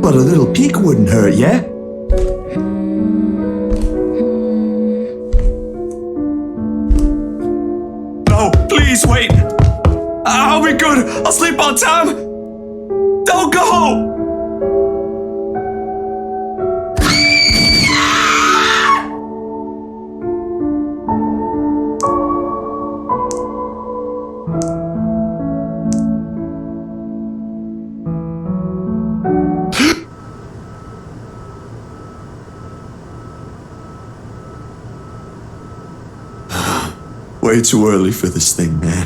But a little peek wouldn't hurt, yeah? No, please wait. I'll be good. I'll sleep on time. Don't go! Way too early for this thing, man.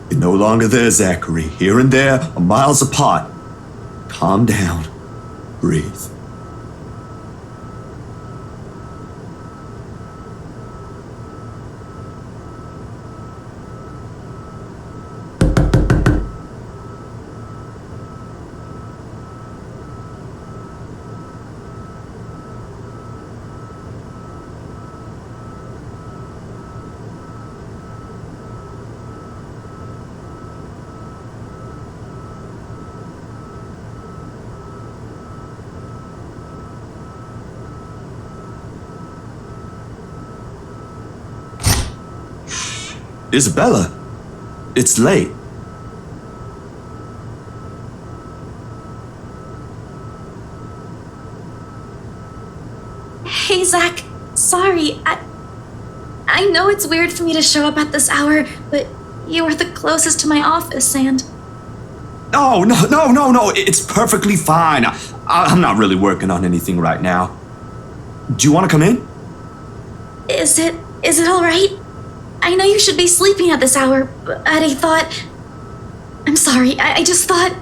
You're no longer there, Zachary. Here and there are miles apart. Calm down. Breathe. Isabella, it's late. Hey, Zach. Sorry. I know it's weird for me to show up at this hour, but you are the closest to my office, and... Oh, no. It's perfectly fine. I'm not really working on anything right now. Do you want to come in? Is it all right? I know you should be sleeping at this hour, but I thought... I'm sorry, I just thought...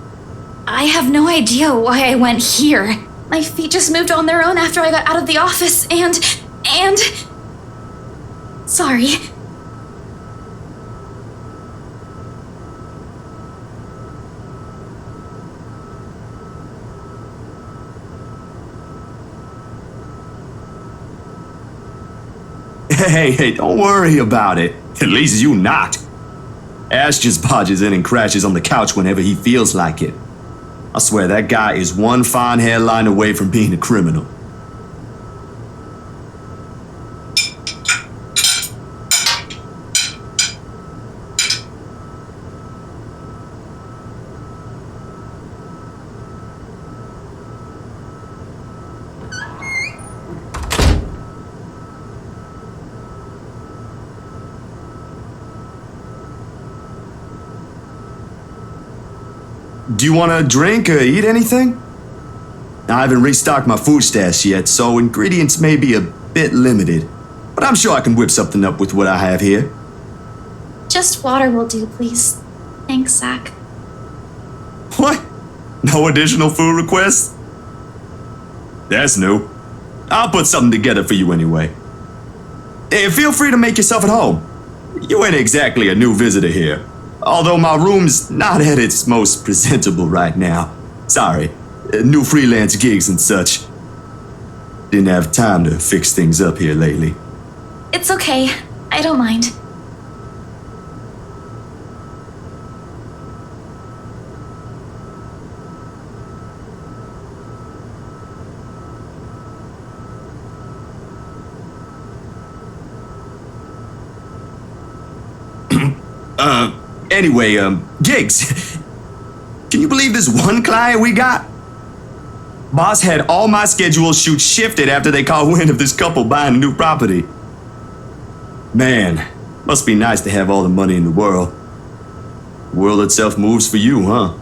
I have no idea why I went here. My feet just moved on their own after I got out of the office, and... Sorry. Hey, don't worry about it. At least you not. Ash just barges in and crashes on the couch whenever he feels like it. I swear that guy is one fine hairline away from being a criminal. Do you want to drink or eat anything? I haven't restocked my food stash yet, so ingredients may be a bit limited. But I'm sure I can whip something up with what I have here. Just water will do, please. Thanks, Zach. What? No additional food requests? That's new. I'll put something together for you anyway. Hey, feel free to make yourself at home. You ain't exactly a new visitor here. Although my room's not at its most presentable right now. Sorry, new freelance gigs and such. Didn't have time to fix things up here lately. It's okay. I don't mind. Anyway, gigs. Can you believe this one client we got? Boss had all my scheduled shoots shifted after they caught wind of this couple buying a new property. Man, must be nice to have all the money in the world. The world itself moves for you, huh?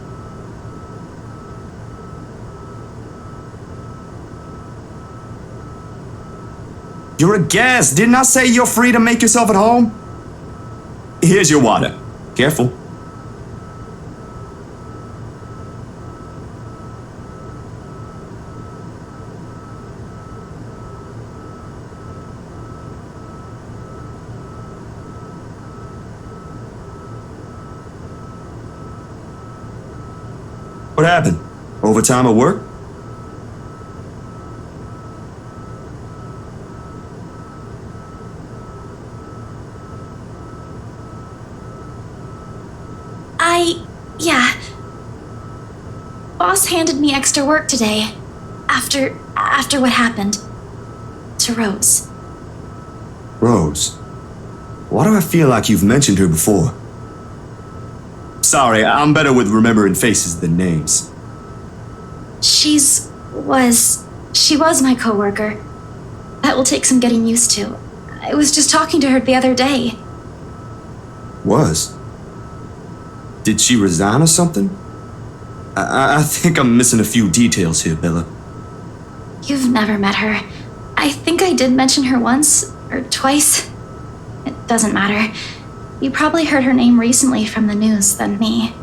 You're a guest. Didn't I say you're free to make yourself at home? Here's your water. Careful. What happened? Overtime at work? Yeah. Boss handed me extra work today. After what happened. To Rose. Rose? Why do I feel like you've mentioned her before? Sorry, I'm better with remembering faces than names. She was my coworker. That will take some getting used to. I was just talking to her the other day. Was? Did she resign or something? I think I'm missing a few details here, Bella. You've never met her. I think I did mention her once or twice. It doesn't matter. You probably heard her name recently from the news than me.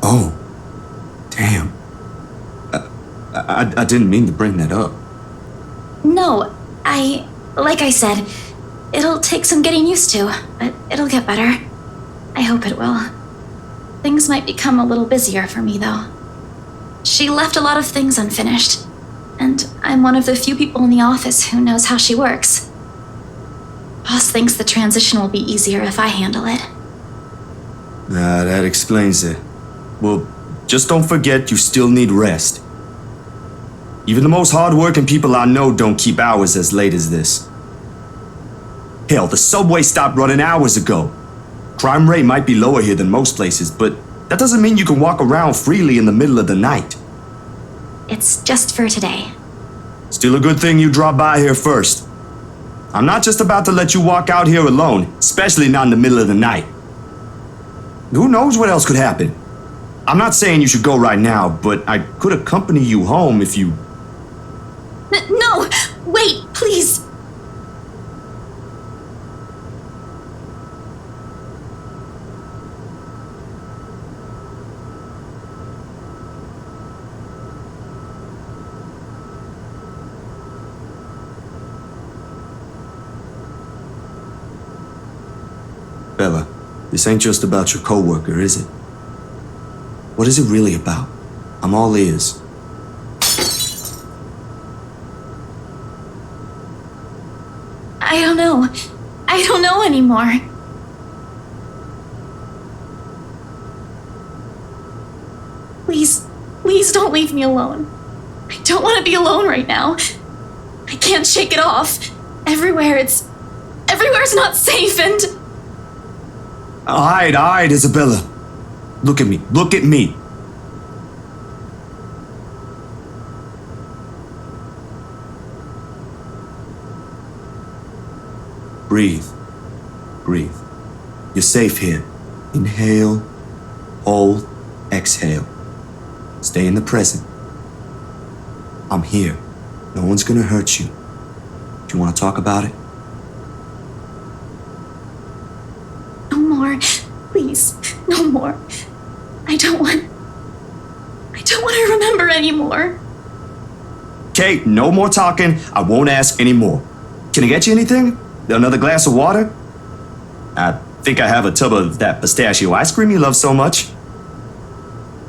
Oh, damn. I didn't mean to bring that up. No, like I said, it'll take some getting used to, but it'll get better. I hope it will. Things might become a little busier for me, though. She left a lot of things unfinished, and I'm one of the few people in the office who knows how she works. Boss thinks the transition will be easier if I handle it. That explains it. Well, just don't forget you still need rest. Even the most hard-working people I know don't keep hours as late as this. Hell, the subway stopped running hours ago. Crime rate might be lower here than most places, but that doesn't mean you can walk around freely in the middle of the night. It's just for today. Still a good thing you dropped by here first. I'm not just about to let you walk out here alone, especially not in the middle of the night. Who knows what else could happen? I'm not saying you should go right now, but I could accompany you home if you... No! Wait, please! Bella, this ain't just about your coworker, is it? What is it really about? I'm all ears. I don't know. I don't know anymore. Please don't leave me alone. I don't want to be alone right now. I can't shake it off. Everywhere's not safe and... All right, Isabella. Look at me. Breathe. You're safe here. Inhale, hold, exhale. Stay in the present. I'm here. No one's gonna hurt you. Do you want to talk about it? No more. Please, no more. I don't want to remember anymore. Kate, no more talking. I won't ask anymore. Can I get you anything? Another glass of water? I think I have a tub of that pistachio ice cream you love so much.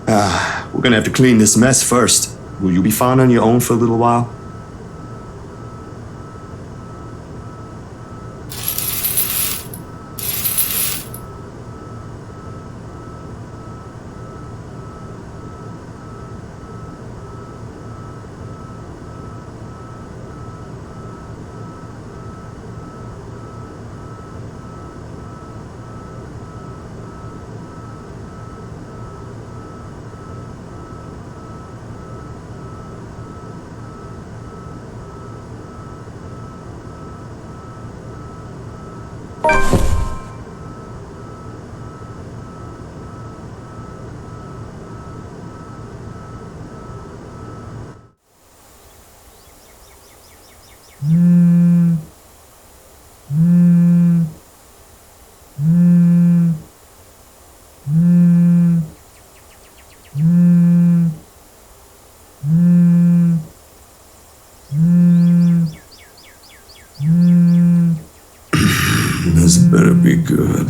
We're gonna have to clean this mess first. Will you be fine on your own for a little while? This better be good.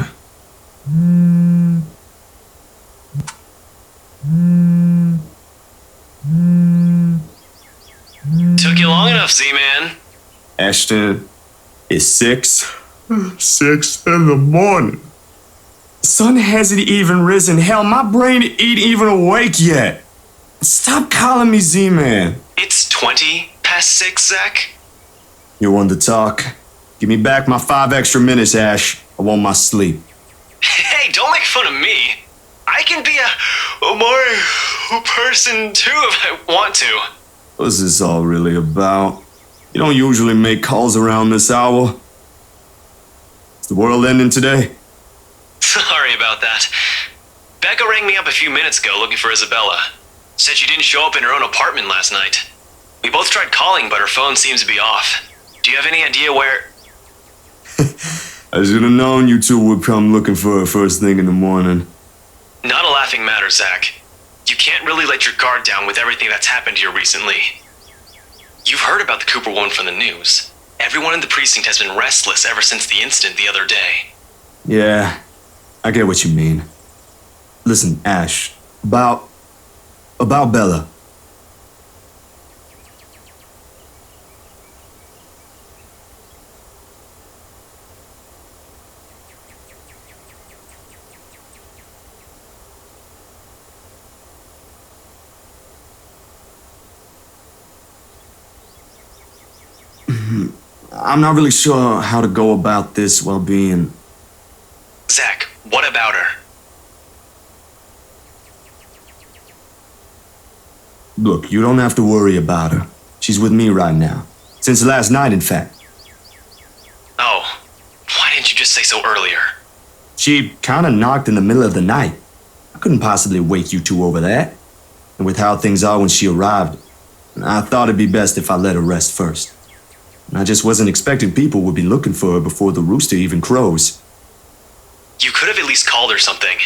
Took you long enough, Z-Man. Ashton, it's 6 in the morning. The sun hasn't even risen. Hell, my brain ain't even awake yet. Stop calling me Z-Man. It's 20 past 6, Zach. You want to talk? Give me back my 5 extra minutes, Ash. I want my sleep. Hey, don't make fun of me. I can be a more person too if I want to. What's this all really about? You don't usually make calls around this hour. Is the world ending today? Sorry about that. Becca rang me up a few minutes ago looking for Isabella. Said she didn't show up in her own apartment last night. We both tried calling, but her phone seems to be off. Do you have any idea where... I should have known you two would come looking for her first thing in the morning. Not a laughing matter, Zach. You can't really let your guard down with everything that's happened here recently. You've heard about the Cooper woman from the news. Everyone in the precinct has been restless ever since the incident the other day. Yeah, I get what you mean. Listen, Ash, about Bella. I'm not really sure how to go about this while being... Zach, what about her? Look, you don't have to worry about her. She's with me right now. Since last night, in fact. Oh, why didn't you just say so earlier? She kinda knocked in the middle of the night. I couldn't possibly wake you two over that. And with how things are when she arrived, I thought it'd be best if I let her rest first. And I just wasn't expecting people would be looking for her before the rooster even crows. You could have at least called her something.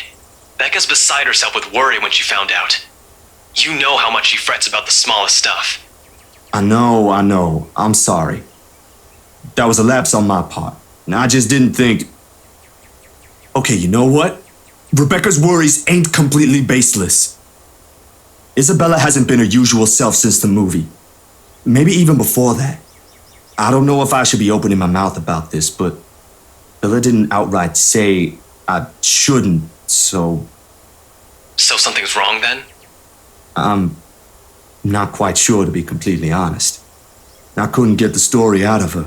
Becca's beside herself with worry when she found out. You know how much she frets about the smallest stuff. I know. I'm sorry. That was a lapse on my part. And I just didn't think... Okay, you know what? Rebecca's worries ain't completely baseless. Isabella hasn't been her usual self since the movie. Maybe even before that. I don't know if I should be opening my mouth about this, but Bella didn't outright say I shouldn't, so... So something's wrong then? I'm not quite sure, to be completely honest. I couldn't get the story out of her.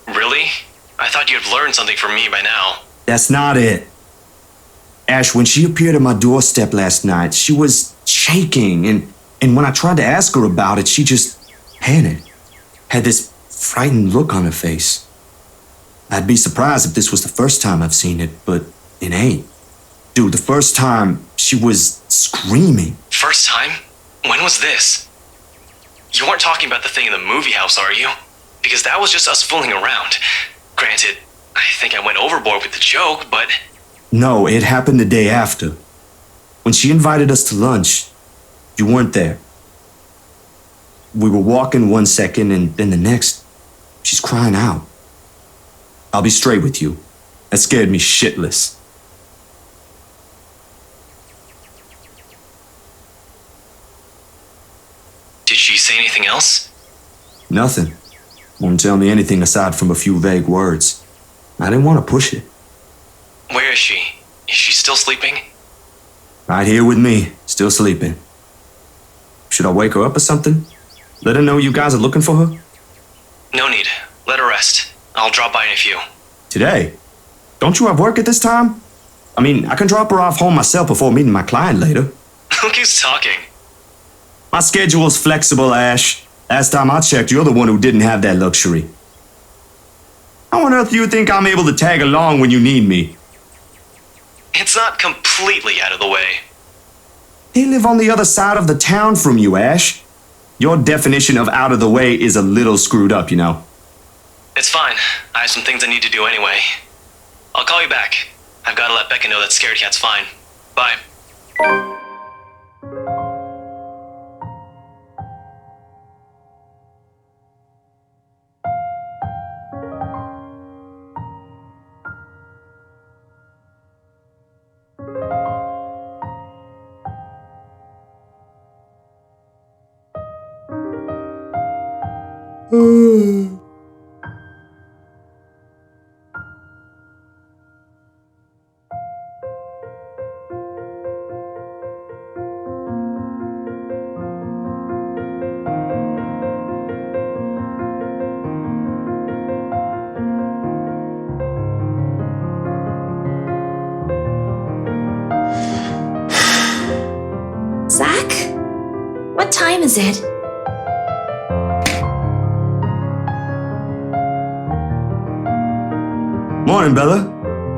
Really? I thought you'd learned something from me by now. That's not it. Ash, when she appeared at my doorstep last night, she was shaking, and when I tried to ask her about it, she just panicked. Had this frightened look on her face. I'd be surprised if this was the first time I've seen it, but it ain't. Dude, the first time, she was screaming. First time? When was this? You weren't talking about the thing in the movie house, are you? Because that was just us fooling around. Granted, I think I went overboard with the joke, but... No, it happened the day after. When she invited us to lunch, you weren't there. We were walking one second, and then the next, she's crying out. I'll be straight with you. That scared me shitless. Did she say anything else? Nothing. Won't tell me anything aside from a few vague words. I didn't want to push it. Where is she? Is she still sleeping? Right here with me, still sleeping. Should I wake her up or something? Let her know you guys are looking for her? No need. Let her rest. I'll drop by in a few. Today? Don't you have work at this time? I mean, I can drop her off home myself before meeting my client later. Look who's talking. My schedule's flexible, Ash. Last time I checked, you're the one who didn't have that luxury. How on earth do you think I'm able to tag along when you need me? It's not completely out of the way. They live on the other side of the town from you, Ash. Your definition of out of the way is a little screwed up, you know. It's fine. I have some things I need to do anyway. I'll call you back. I've got to let Becca know that Scared Cat's fine. Bye. Zach? What time is it? Morning, Bella.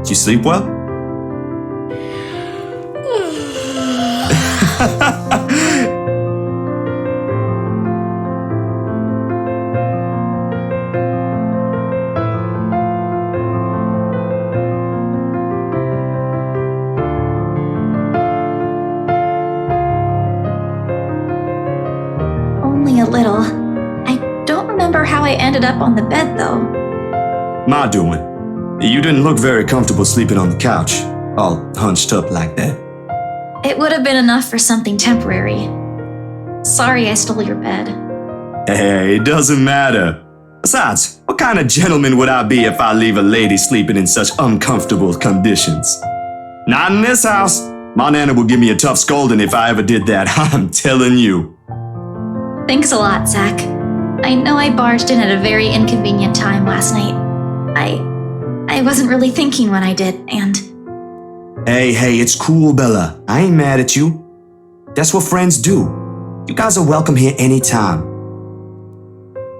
Did you sleep well? Only a little. I don't remember how I ended up on the bed, though. Ma doing? You didn't look very comfortable sleeping on the couch, all hunched up like that. It would have been enough for something temporary. Sorry I stole your bed. Hey, it doesn't matter. Besides, what kind of gentleman would I be if I leave a lady sleeping in such uncomfortable conditions? Not in this house. My nana would give me a tough scolding if I ever did that, I'm telling you. Thanks a lot, Zach. I know I barged in at a very inconvenient time last night. I wasn't really thinking when I did, and... Hey, it's cool, Bella. I ain't mad at you. That's what friends do. You guys are welcome here anytime.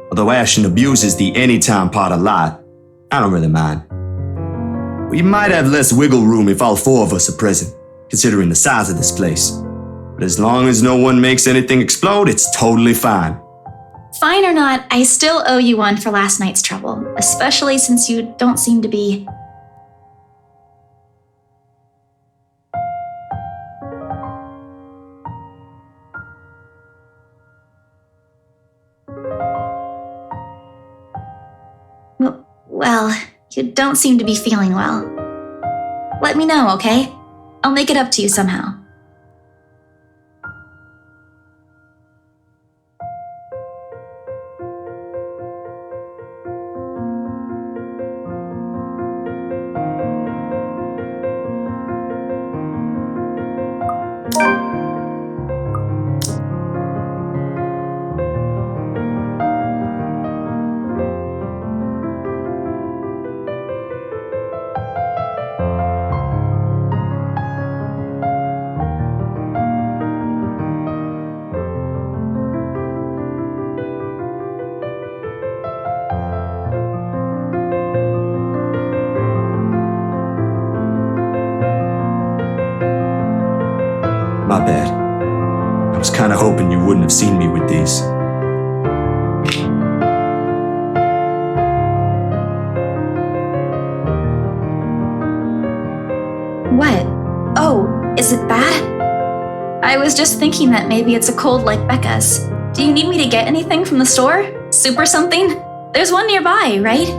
Although Ashton abuses the anytime part a lot, I don't really mind. We might have less wiggle room if all four of us are present, considering the size of this place. But as long as no one makes anything explode, it's totally fine. Fine or not, I still owe you one for last night's trouble, especially since you don't seem to be... Well, you don't seem to be feeling well. Let me know, okay? I'll make it up to you somehow. My bad. I was kinda hoping you wouldn't have seen me with these. What? Oh, is it bad? I was just thinking that maybe it's a cold like Becca's. Do you need me to get anything from the store? Soup or something? There's one nearby, right?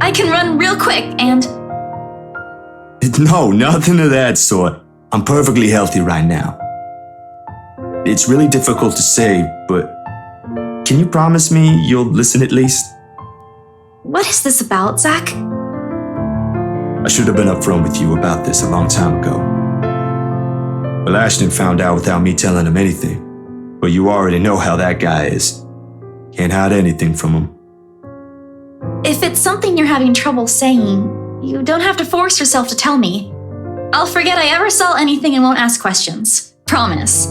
I can run real quick and... No, nothing of that sort. I'm perfectly healthy right now. It's really difficult to say, but can you promise me you'll listen at least? What is this about, Zach? I should have been upfront with you about this a long time ago. Well, Ashton found out without me telling him anything. But you already know how that guy is. Can't hide anything from him. If it's something you're having trouble saying, you don't have to force yourself to tell me. I'll forget I ever saw anything and won't ask questions. Promise.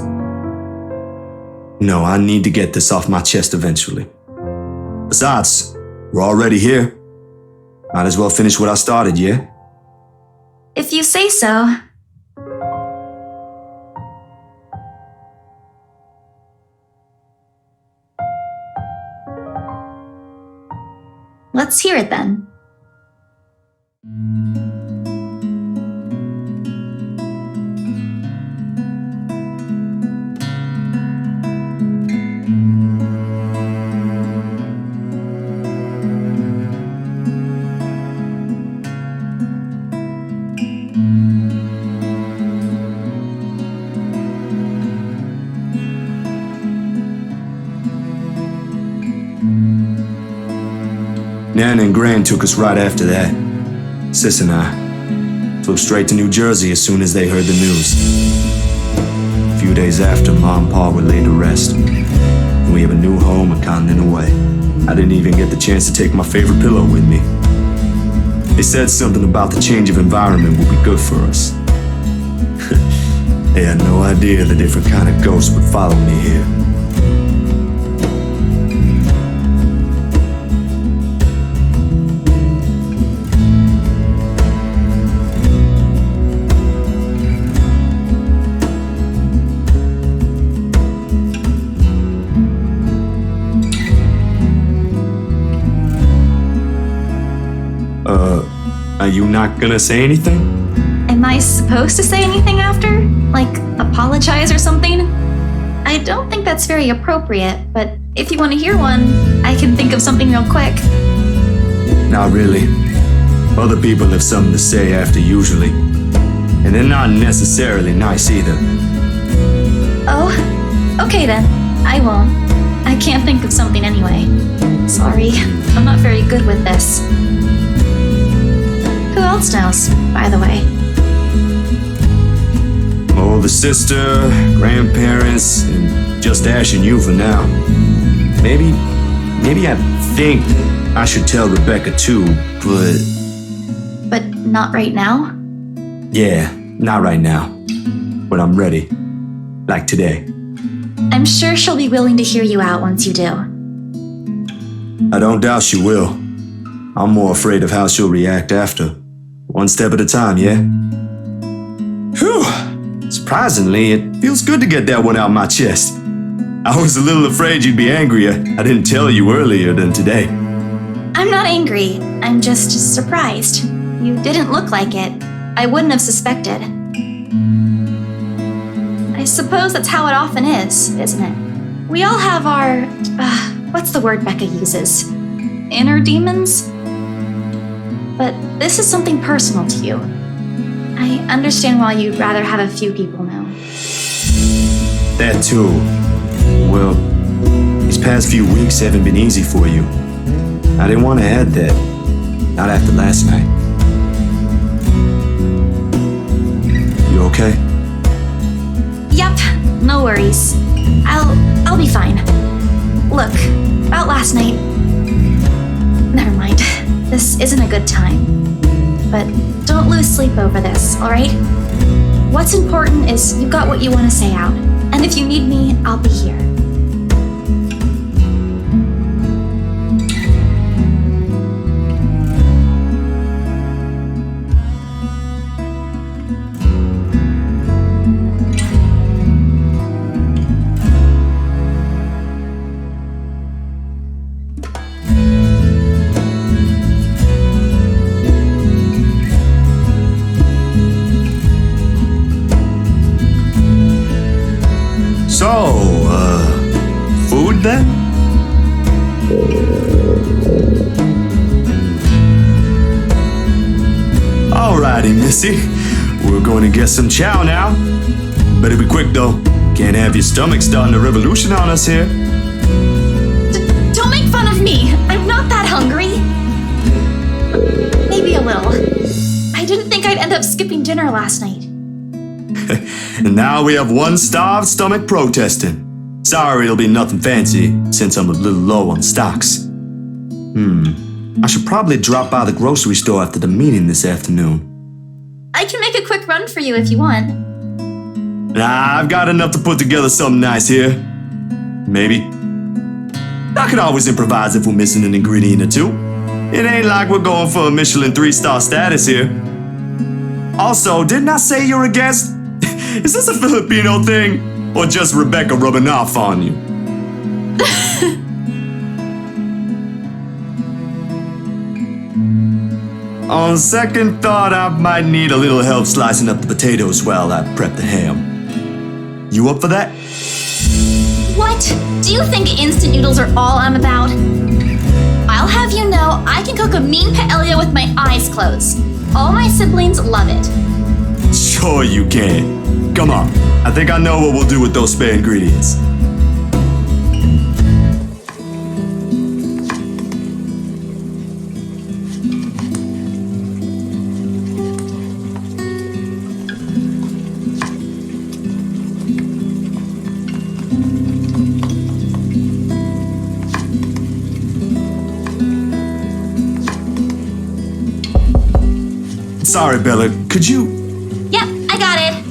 No, I need to get this off my chest eventually. Besides, we're already here. Might as well finish what I started, yeah? If you say so. Let's hear it then. Nan and Gran took us right after that. Sis and I flew straight to New Jersey as soon as they heard the news. A few days after, Mom and Pa were laid to rest. And we have a new home a continent away. I didn't even get the chance to take my favorite pillow with me. They said something about the change of environment would be good for us. They had no idea the different kind of ghosts would follow me here. Are you not gonna say anything? Am I supposed to say anything after? Like, apologize or something? I don't think that's very appropriate, but if you want to hear one, I can think of something real quick. Not really. Other people have something to say after usually. And they're not necessarily nice either. Oh, okay then. I won't. I can't think of something anyway. Sorry, I'm not very good with this. Who else knows, by the way? My older sister, grandparents, and just Ash and you for now. Maybe I think I should tell Rebecca too, but... But not right now? Yeah, not right now. But I'm ready. Like today. I'm sure she'll be willing to hear you out once you do. I don't doubt she will. I'm more afraid of how she'll react after. One step at a time, yeah? Whew! Surprisingly, it feels good to get that one out my chest. I was a little afraid you'd be angrier. I didn't tell you earlier than today. I'm not angry. I'm just surprised. You didn't look like it. I wouldn't have suspected. I suppose that's how it often is, isn't it? We all have our... what's the word Becca uses? Inner demons? But this is something personal to you. I understand why you'd rather have a few people know. That too. Well, these past few weeks haven't been easy for you. I didn't want to add that. Not after last night. You okay? Yep, no worries. I'll be fine. Look, about last night... Never mind. This isn't a good time. But don't lose sleep over this, alright? What's important is you got what you want to say out. And if you need me, I'll be here. Food then? Alrighty, Missy. We're going to get some chow now. Better be quick though. Can't have your stomach starting a revolution on us here. Don't make fun of me. I'm not that hungry. Maybe a little. I didn't think I'd end up skipping dinner last night. And now we have one starved stomach protesting. Sorry, it'll be nothing fancy, since I'm a little low on stocks. I should probably drop by the grocery store after the meeting this afternoon. I can make a quick run for you if you want. Nah, I've got enough to put together something nice here. Maybe. I could always improvise if we're missing an ingredient or two. It ain't like we're going for a Michelin 3-star status here. Also, didn't I say you're a guest? Is this a Filipino thing? Or just Rebecca rubbing off on you? On second thought, I might need a little help slicing up the potatoes while I prep the ham. You up for that? What? Do you think instant noodles are all I'm about? I'll have you know I can cook a mean paella with my eyes closed. All my siblings love it. Sure you can. Come on, I think I know what we'll do with those spare ingredients. Sorry, Bella, could you? Yep, I got it.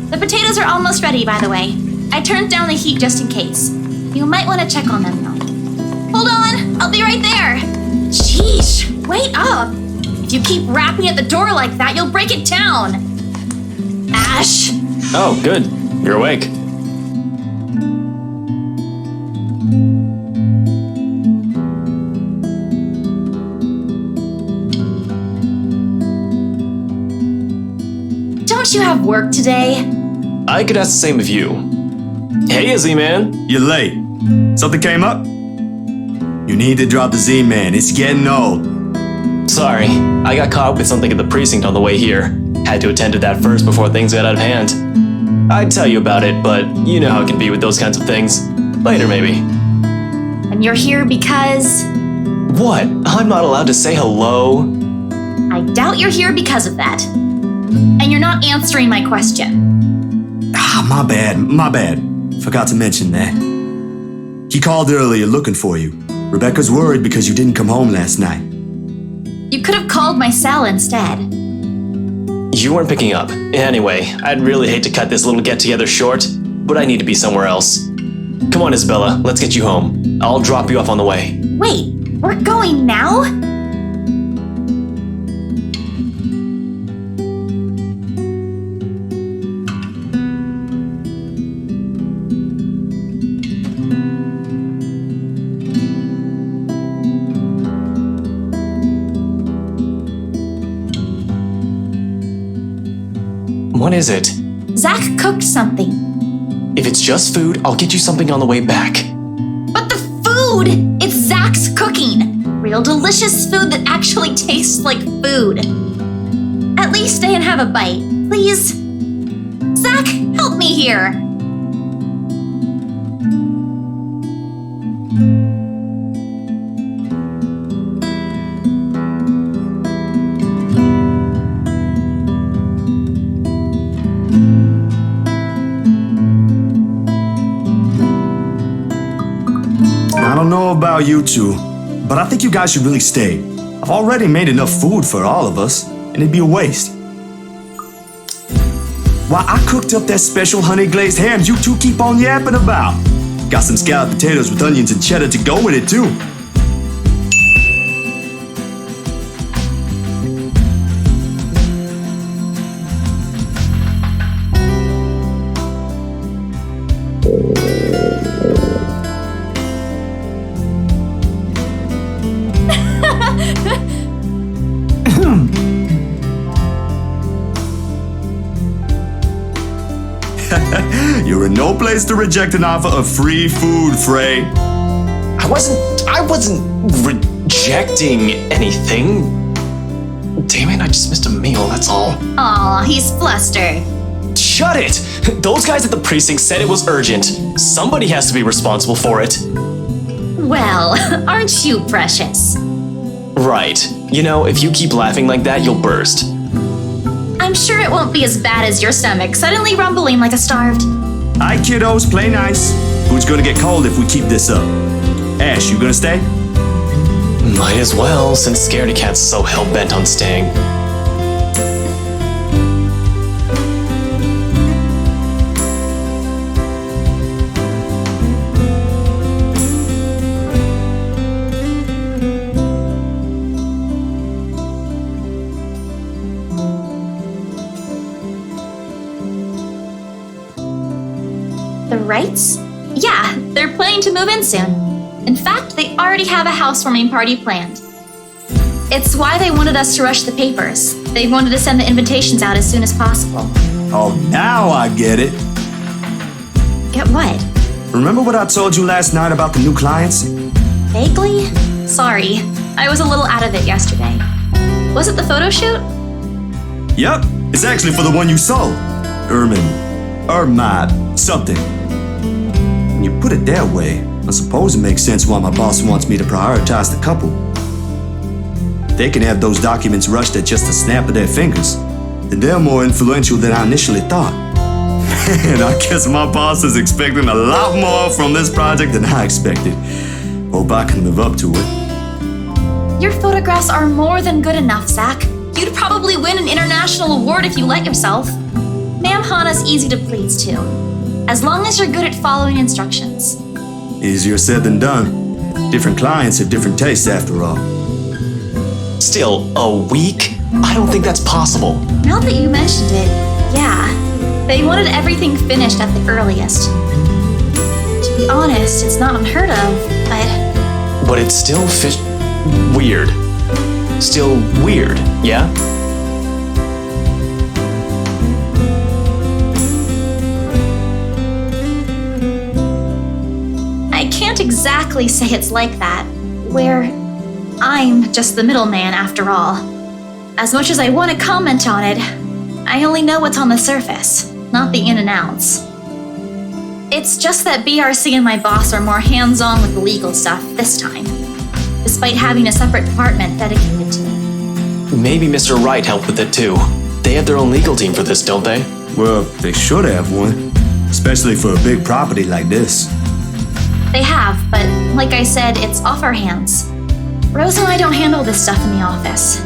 The potatoes are almost ready, by the way. I turned down the heat just in case. You might want to check on them, though. Hold on, I'll be right there. Sheesh, wait up. If you keep rapping at the door like that, you'll break it down. Ash. Oh, good. You're awake. Don't you have work today? I could ask the same of you. Hey, Izzy man. You're late. Something came up? You need to drop the Z-Man. It's getting old. Sorry, I got caught up with something at the precinct on the way here. Had to attend to that first before things got out of hand. I'd tell you about it, but you know how it can be with those kinds of things. Later, maybe. And you're here because... What? I'm not allowed to say hello? I doubt you're here because of that. And you're not answering my question. Ah, my bad. Forgot to mention that. He called earlier looking for you. Rebecca's worried because you didn't come home last night. You could have called my cell instead. You weren't picking up. Anyway, I'd really hate to cut this little get-together short, but I need to be somewhere else. Come on, Isabella, let's get you home. I'll drop you off on the way. Wait, we're going now? What is it? Zach cooked something. If it's just food, I'll get you something on the way back. But the food! It's Zach's cooking! Real delicious food that actually tastes like food. At least stay and have a bite, please. Zach, help me here. I don't know about you two, but I think you guys should really stay. I've already made enough food for all of us, and it'd be a waste. Why, I cooked up that special honey glazed ham you two keep on yapping about. Got some scalloped potatoes with onions and cheddar to go with it too. You're in no place to reject an offer of free food, Frey. I wasn't rejecting anything. Damn it, I just missed a meal, that's all. Aw, he's flustered. Shut it! Those guys at the precinct said it was urgent. Somebody has to be responsible for it. Well, aren't you precious? Right. You know, if you keep laughing like that, you'll burst. I'm sure it won't be as bad as your stomach suddenly rumbling like a starved. Alright, kiddos, play nice. Food's gonna get cold if we keep this up. Ash, you gonna stay? Might as well, since Scaredy Cat's so hell-bent on staying. Wrights? Yeah, they're planning to move in soon. In fact, they already have a housewarming party planned. It's why they wanted us to rush the papers. They wanted to send the invitations out as soon as possible. Oh, now I get it. Get what? Remember what I told you last night about the new clients? Vaguely? Sorry, I was a little out of it yesterday. Was it the photo shoot? Yep, it's actually for the one you sold. Ermide, something. When you put it that way, I suppose it makes sense why my boss wants me to prioritize the couple. They can have those documents rushed at just a snap of their fingers, then they're more influential than I initially thought. And I guess my boss is expecting a lot more from this project than I expected. Hope I can live up to it. Your photographs are more than good enough, Zach. You'd probably win an international award if you let yourself. Ma'am Hana's easy to please, too. As long as you're good at following instructions. Easier said than done. Different clients have different tastes after all. Still, a week? I don't think that's possible. Now that you mentioned it, yeah. They wanted everything finished at the earliest. To be honest, it's not unheard of, but... But it's still weird. Still weird, yeah? I can't exactly say it's like that, where I'm just the middleman after all. As much as I want to comment on it, I only know what's on the surface, not the in and outs. It's just that BRC and my boss are more hands-on with the legal stuff this time, despite having a separate department dedicated to me. Maybe Mr. Wright helped with it too. They have their own legal team for this, don't they? Well, they should have one, especially for a big property like this. They have, but like I said, it's off our hands. Rose and I don't handle this stuff in the office.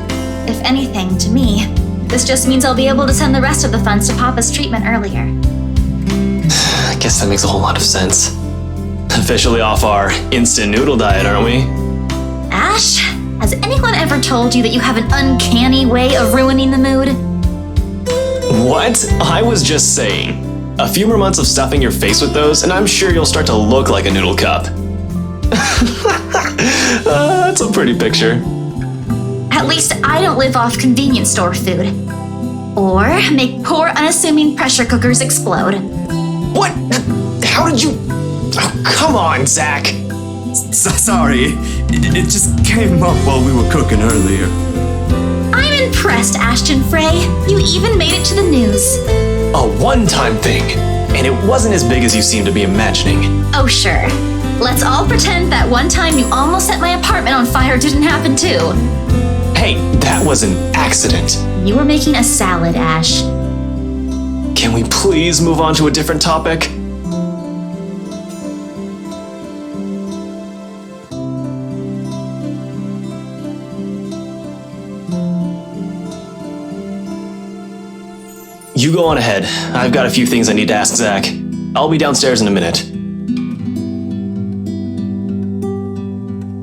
If anything, to me, this just means I'll be able to send the rest of the funds to Papa's treatment earlier. I guess that makes a whole lot of sense. Officially off our instant noodle diet, aren't we? Ash, has anyone ever told you that you have an uncanny way of ruining the mood? What? I was just saying. A few more months of stuffing your face with those, and I'm sure you'll start to look like a noodle cup. That's a pretty picture. At least I don't live off convenience store food. Or make poor, unassuming pressure cookers explode. What? How did you... Oh, come on, Zach. Sorry, it just came up while we were cooking earlier. I'm impressed, Ashton Frey. You even made it to the news. A one-time thing, and it wasn't as big as you seem to be imagining. Oh, sure. Let's all pretend that one time you almost set my apartment on fire didn't happen too. Hey, that was an accident. You were making a salad, Ash. Can we please move on to a different topic? You go on ahead. I've got a few things I need to ask Zach. I'll be downstairs in a minute.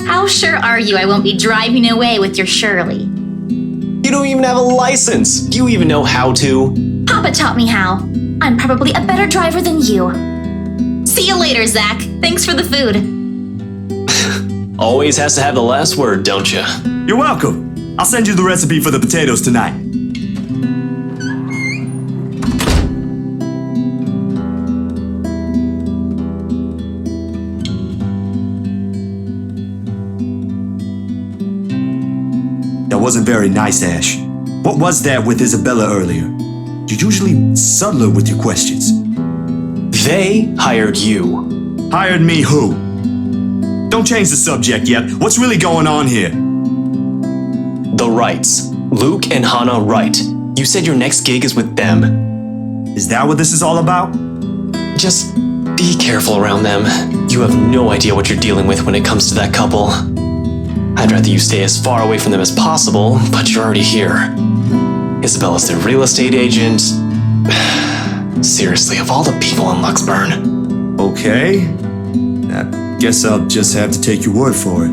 How sure are you I won't be driving away with your Shirley? You don't even have a license. Do you even know how to? Papa taught me how. I'm probably a better driver than you. See you later, Zach. Thanks for the food. Always has to have the last word, don't you? You're welcome. I'll send you the recipe for the potatoes tonight. That wasn't very nice, Ash. What was that with Isabella earlier? You're usually subtler with your questions. They hired you. Hired me who? Don't change the subject yet. What's really going on here? The Wrights. Luke and Hannah Wright. You said your next gig is with them. Is that what this is all about? Just be careful around them. You have no idea what you're dealing with when it comes to that couple. I'd rather you stay as far away from them as possible, but you're already here. Isabella's their real estate agent. Seriously, of all the people in Luxburn. Okay. I guess I'll just have to take your word for it.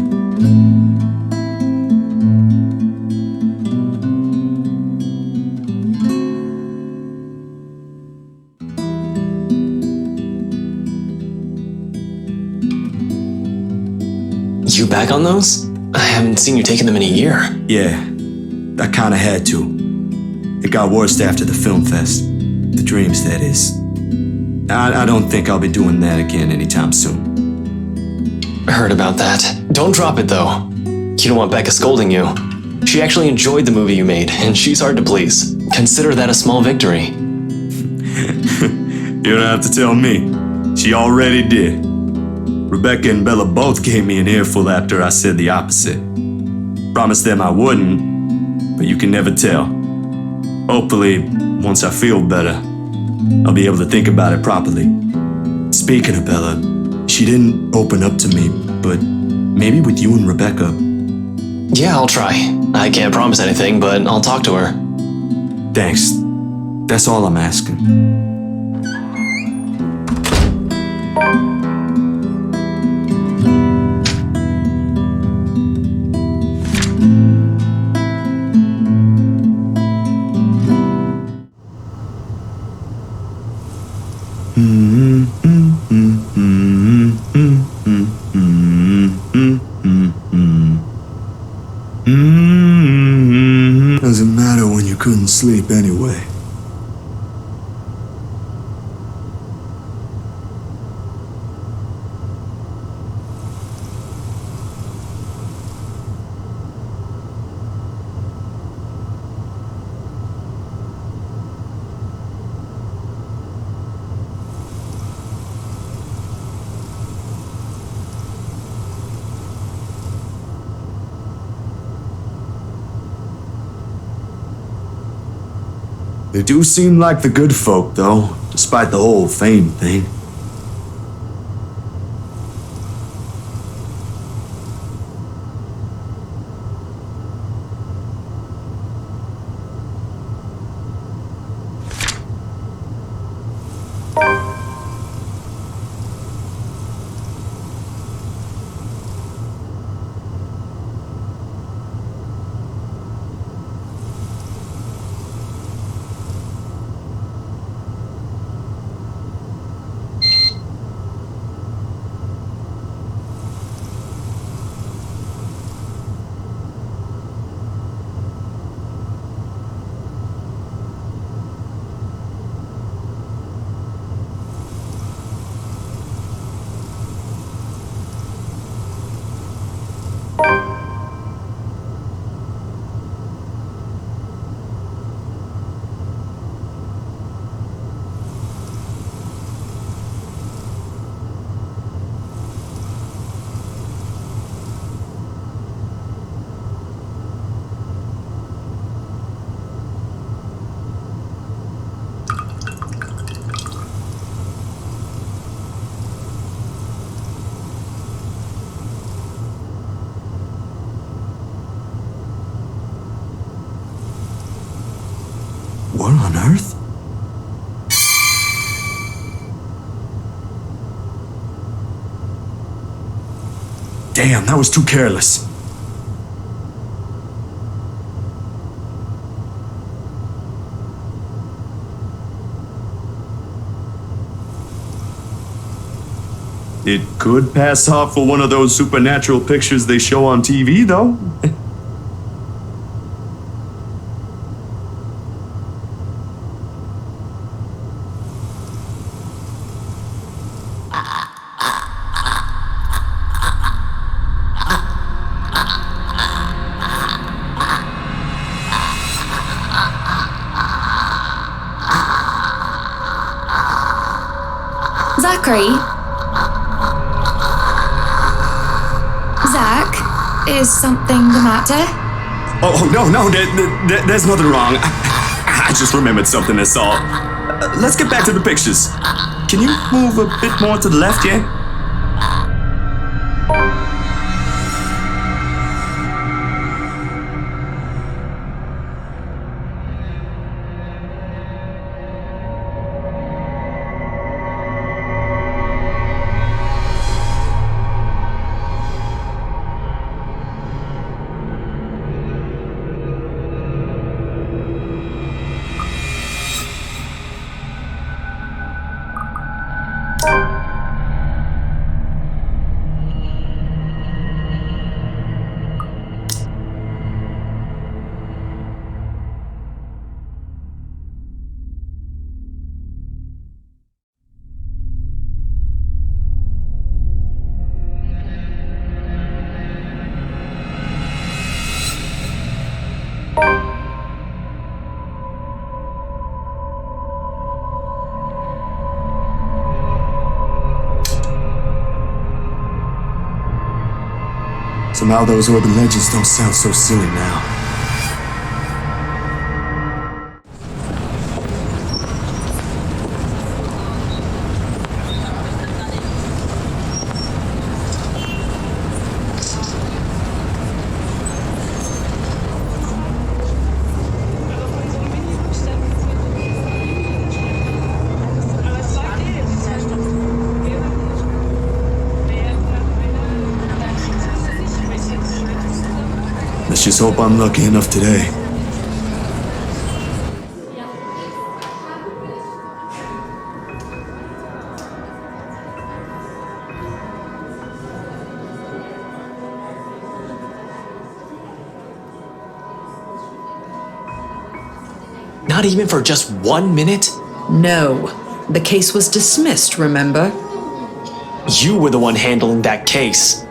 back on those? I haven't seen you taking them in a year. Yeah, I kinda had to. It got worse after the film fest. The dreams, that is. I don't think I'll be doing that again anytime soon. I heard about that. Don't drop it, though. You don't want Becca scolding you. She actually enjoyed the movie you made, and she's hard to please. Consider that a small victory. You don't have to tell me. She already did. Rebecca and Bella both gave me an earful after I said the opposite. Promised them I wouldn't, but you can never tell. Hopefully, once I feel better, I'll be able to think about it properly. Speaking of Bella, she didn't open up to me, but maybe with you and Rebecca. Yeah, I'll try. I can't promise anything, but I'll talk to her. Thanks. That's all I'm asking. Doesn't matter when you couldn't sleep anyway. They do seem like the good folk, though, despite the whole fame thing. What on earth? Damn, that was too careless. It could pass off for one of those supernatural pictures they show on TV, though. Zachary? Zach, is something the matter? Oh, no, there's nothing wrong. I just remembered something, that's all. Let's get back to the pictures. Can you move a bit more to the left, yeah? Somehow those urban legends don't sound so silly now. Let's just hope I'm lucky enough today. Not even for just 1 minute? No. The case was dismissed, remember? You were the one handling that case.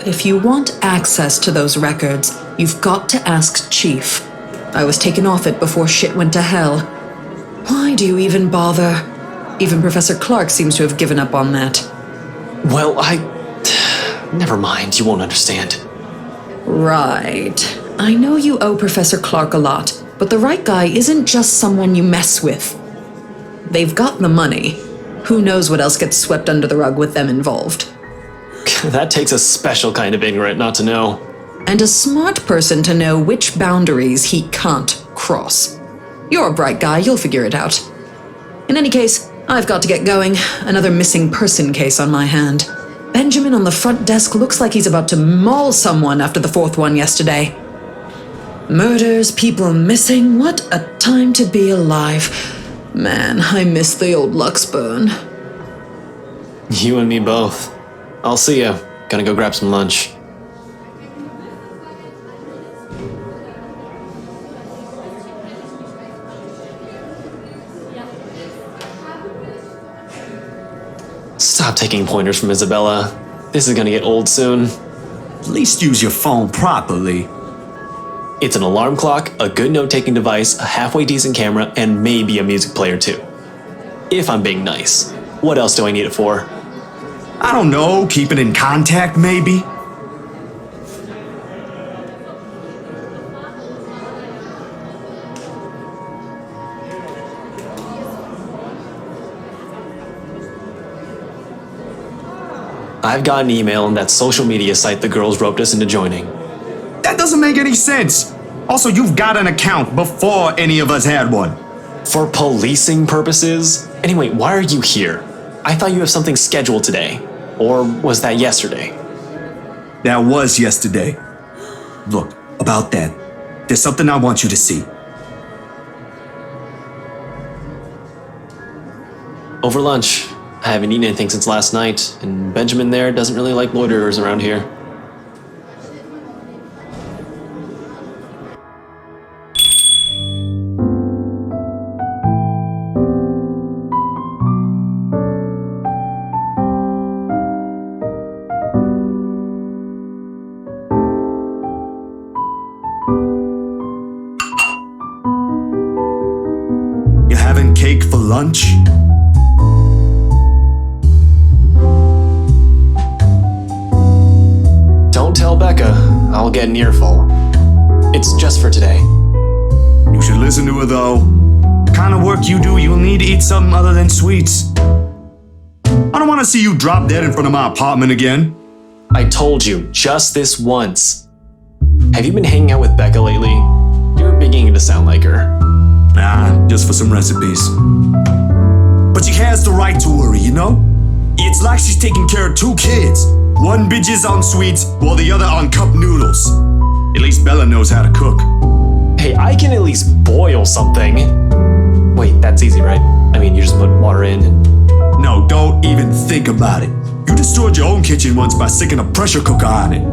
If you want access to those records, you've got to ask Chief. I was taken off it before shit went to hell. Why do you even bother? Even Professor Clark seems to have given up on that. Well, Never mind, you won't understand. Right. I know you owe Professor Clark a lot, but the right guy isn't just someone you mess with. They've got the money. Who knows what else gets swept under the rug with them involved? That takes a special kind of ignorant not to know. And a smart person to know which boundaries he can't cross. You're a bright guy, you'll figure it out. In any case, I've got to get going. Another missing person case on my hand. Benjamin on the front desk looks like he's about to maul someone after the fourth one yesterday. Murders, people missing, what a time to be alive. Man, I miss the old Luxburn. You and me both. I'll see ya. Gonna go grab some lunch. Stop taking pointers from Isabella. This is gonna get old soon. At least use your phone properly. It's an alarm clock, a good note-taking device, a halfway decent camera, and maybe a music player too. If I'm being nice. What else do I need it for? I don't know, keeping in contact maybe? I've got an email on that social media site the girls roped us into joining. That doesn't make any sense. Also, you've got an account before any of us had one. For policing purposes? Anyway, why are you here? I thought you have something scheduled today. Or was that yesterday? That was yesterday. Look, about that, there's something I want you to see. Over lunch. I haven't eaten anything since last night, and Benjamin there doesn't really like loiterers around here. You having cake for lunch? Don't tell Becca. I'll get an earful. It's just for today. You should listen to her though. The kind of work you do, you'll need to eat something other than sweets. I don't want to see you drop dead in front of my apartment again. I told you, just this once. Have you been hanging out with Becca lately? You're beginning to sound like her. Nah, just for some recipes. But she has the right to worry, you know? It's like she's taking care of two kids. One bitches on sweets, while the other on cup noodles. At least Bella knows how to cook. Hey, I can at least boil something. Wait, that's easy, right? I mean, you just put water in and... No, don't even think about it. You destroyed your own kitchen once by sticking a pressure cooker on it.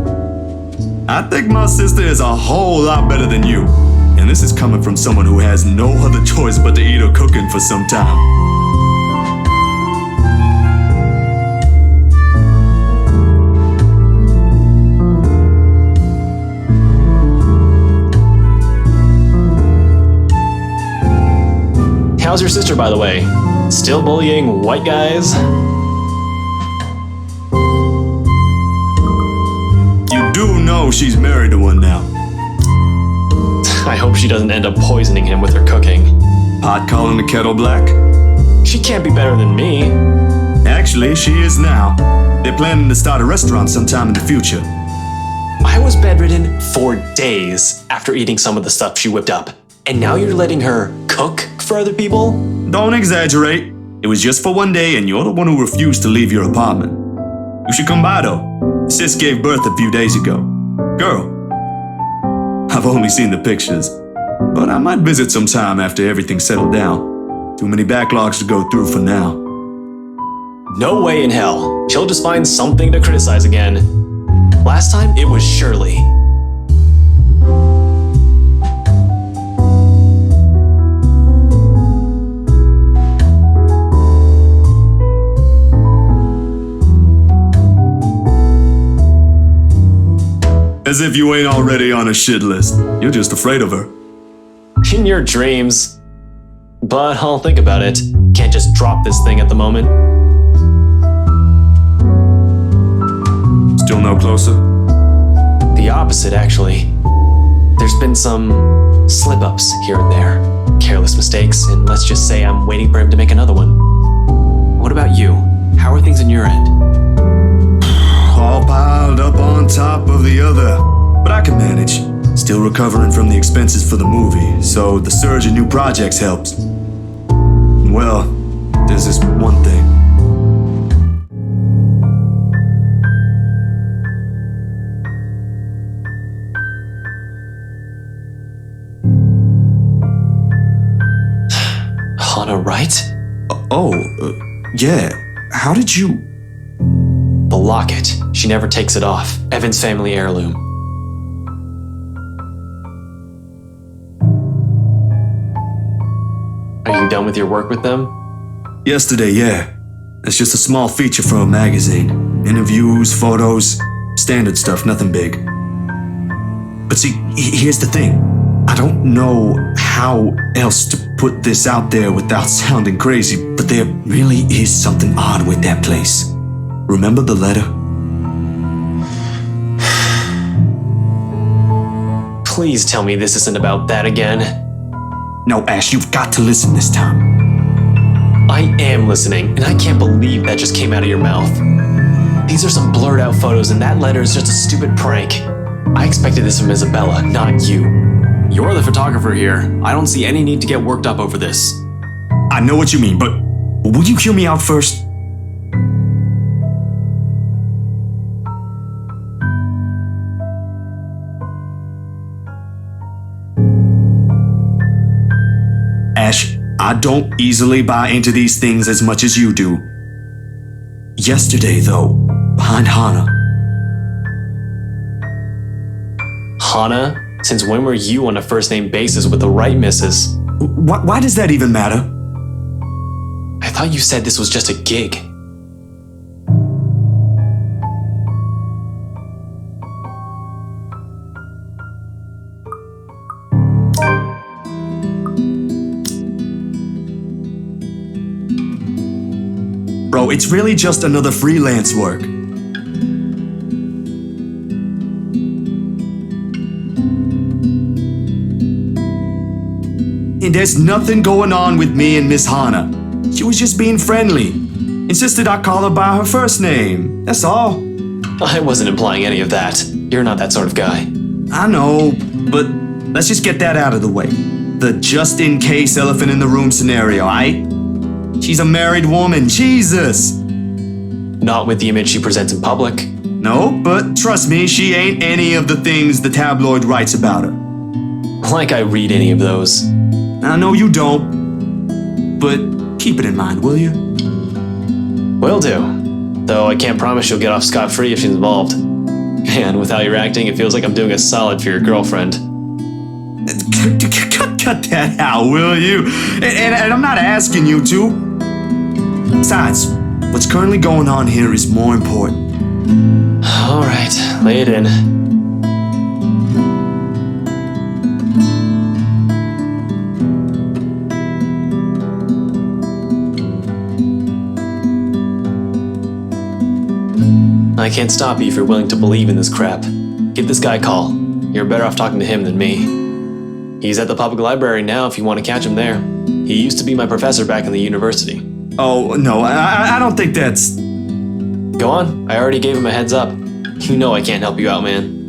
I think my sister is a whole lot better than you. And this is coming from someone who has no other choice but to eat her cooking for some time. How's your sister, by the way? Still bullying white guys? do know she's married to one now. I hope she doesn't end up poisoning him with her cooking. Pot calling the kettle black? She can't be better than me. Actually, she is now. They're planning to start a restaurant sometime in the future. I was bedridden for days after eating some of the stuff she whipped up. And now you're letting her cook for other people? Don't exaggerate. It was just for one day and you're the one who refused to leave your apartment. You should come by though. Sis gave birth a few days ago. Girl. I've only seen the pictures, but I might visit sometime after everything's settled down. Too many backlogs to go through for now. No way in hell. She'll just find something to criticize again. Last time, it was Shirley. As if you ain't already on a shit list. You're just afraid of her. In your dreams. But I'll think about it. Can't just drop this thing at the moment. Still no closer? The opposite, actually. There's been some slip-ups here and there. Careless mistakes, and let's just say I'm waiting for him to make another one. What about you? How are things on your end? All piled up on top of the other. But I can manage. Still recovering from the expenses for the movie, so the surge in new projects helps. Well, there's this one thing. Hana, right? Yeah. How did you... The locket. She never takes it off. Evan's family heirloom. Are you done with your work with them? Yesterday, yeah. It's just a small feature for a magazine. Interviews, photos, standard stuff, nothing big. But see, here's the thing. I don't know how else to put this out there without sounding crazy, but there really is something odd with that place. Remember the letter? Please tell me this isn't about that again. No, Ash, you've got to listen this time. I am listening, and I can't believe that just came out of your mouth. These are some blurred out photos, and that letter is just a stupid prank. I expected this from Isabella, not you. You're the photographer here. I don't see any need to get worked up over this. I know what you mean, but will you hear me out first? Ash, I don't easily buy into these things as much as you do. Yesterday, though, behind Hana. Hana? Since when were you on a first-name basis with the right missus? Why does that even matter? I thought you said this was just a gig. Bro, it's really just another freelance work. And there's nothing going on with me and Miss Hana. She was just being friendly. Insisted I call her by her first name. That's all. I wasn't implying any of that. You're not that sort of guy. I know, but let's just get that out of the way. The just-in-case elephant in the room scenario, aight? She's a married woman, Jesus! Not with the image she presents in public. No, but trust me, she ain't any of the things the tabloid writes about her. Like I read any of those. I know you don't, but keep it in mind, will you? Will do. Though I can't promise you'll get off scot-free if she's involved. And with how you're acting, it feels like I'm doing a solid for your girlfriend. Cut that out, will you? And I'm not asking you to. Besides, what's currently going on here is more important. Alright, lay it in. I can't stop you if you're willing to believe in this crap. Give this guy a call. You're better off talking to him than me. He's at the public library now if you want to catch him there. He used to be my professor back in the university. Oh, no, I don't think that's... Go on, I already gave him a heads up. You know I can't help you out, man.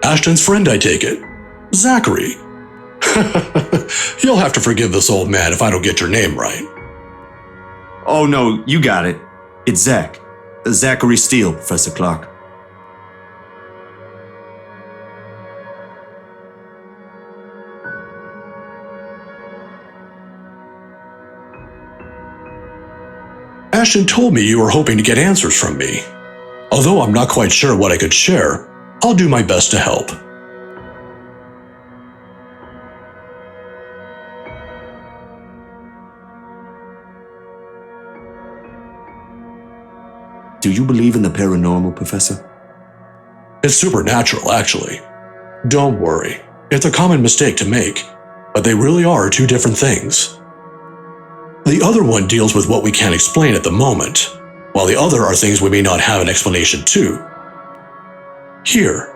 Ashton's friend, I take it. Zachary. You'll have to forgive this old man if I don't get your name right. Oh, no, you got it. It's Zach. Zachary Steele, Professor Clark. Ashton told me you were hoping to get answers from me. Although I'm not quite sure what I could share, I'll do my best to help. Do you believe in the paranormal, Professor? It's supernatural, actually. Don't worry, it's a common mistake to make, but they really are two different things. The other one deals with what we can't explain at the moment, while the other are things we may not have an explanation to. Here.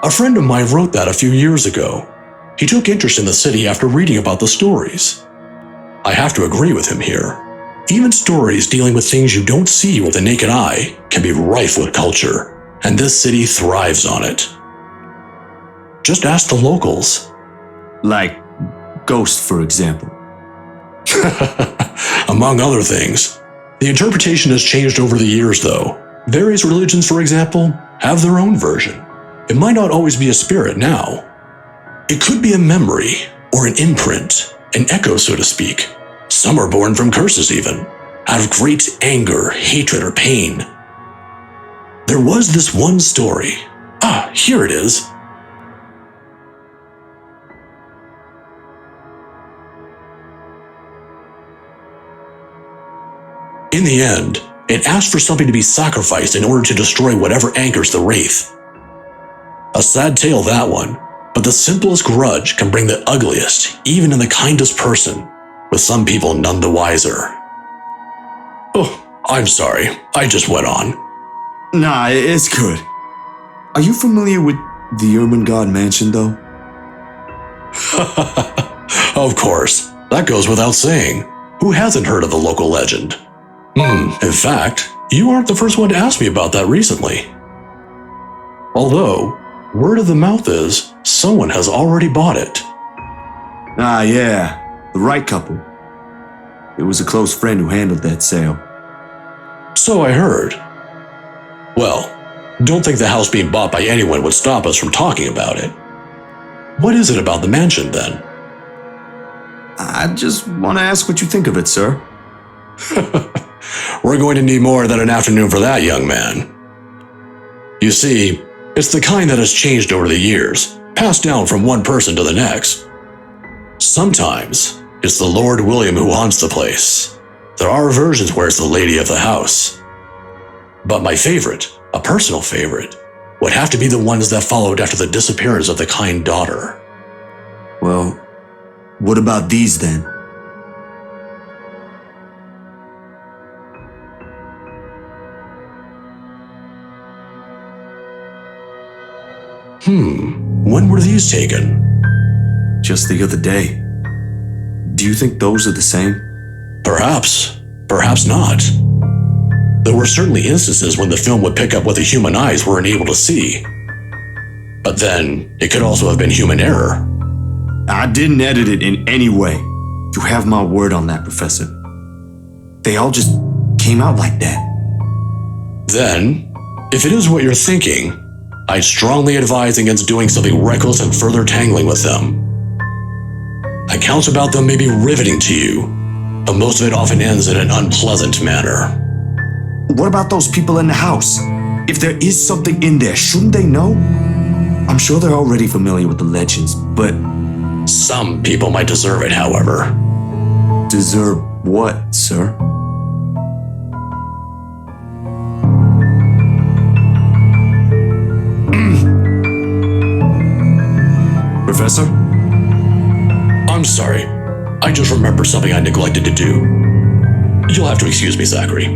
A friend of mine wrote that a few years ago. He took interest in the city after reading about the stories. I have to agree with him here. Even stories dealing with things you don't see with the naked eye can be rife with culture, and this city thrives on it. Just ask the locals. Like ghosts, for example. Among other things. The interpretation has changed over the years, though. Various religions, for example, have their own version. It might not always be a spirit now. It could be a memory, or an imprint, an echo, so to speak. Some are born from curses even, out of great anger, hatred, or pain. There was this one story. Here it is. In the end, it asked for something to be sacrificed in order to destroy whatever anchors the wraith. A sad tale, that one, but the simplest grudge can bring the ugliest, even in the kindest person, with some people none the wiser. Oh, I'm sorry, I just went on. Nah, it's good. Are you familiar with the Ermengarde Mansion, though? Of course, that goes without saying. Who hasn't heard of the local legend? In fact, you aren't the first one to ask me about that recently. Although, word of the mouth is, someone has already bought it. Ah, yeah, the right couple. It was a close friend who handled that sale. So I heard. Well, don't think the house being bought by anyone would stop us from talking about it. What is it about the mansion, then? I just want to ask what you think of it, sir. We're going to need more than an afternoon for that, young man. You see, it's the kind that has changed over the years, passed down from one person to the next. Sometimes, it's the Lord William who haunts the place. There are versions where it's the lady of the house. But my favorite, a personal favorite, would have to be the ones that followed after the disappearance of the kind daughter. Well, what about these then? When were these taken? Just the other day. Do you think those are the same? Perhaps, perhaps not. There were certainly instances when the film would pick up what the human eyes weren't able to see. But then, it could also have been human error. I didn't edit it in any way. You have my word on that, Professor. They all just came out like that. Then, if it is what you're thinking, I strongly advise against doing something reckless and further tangling with them. Accounts about them may be riveting to you, but most of it often ends in an unpleasant manner. What about those people in the house? If there is something in there, shouldn't they know? I'm sure they're already familiar with the legends, but... Some people might deserve it, however. Deserve what, sir? Professor? I'm sorry. I just remembered something I neglected to do. You'll have to excuse me, Zachary.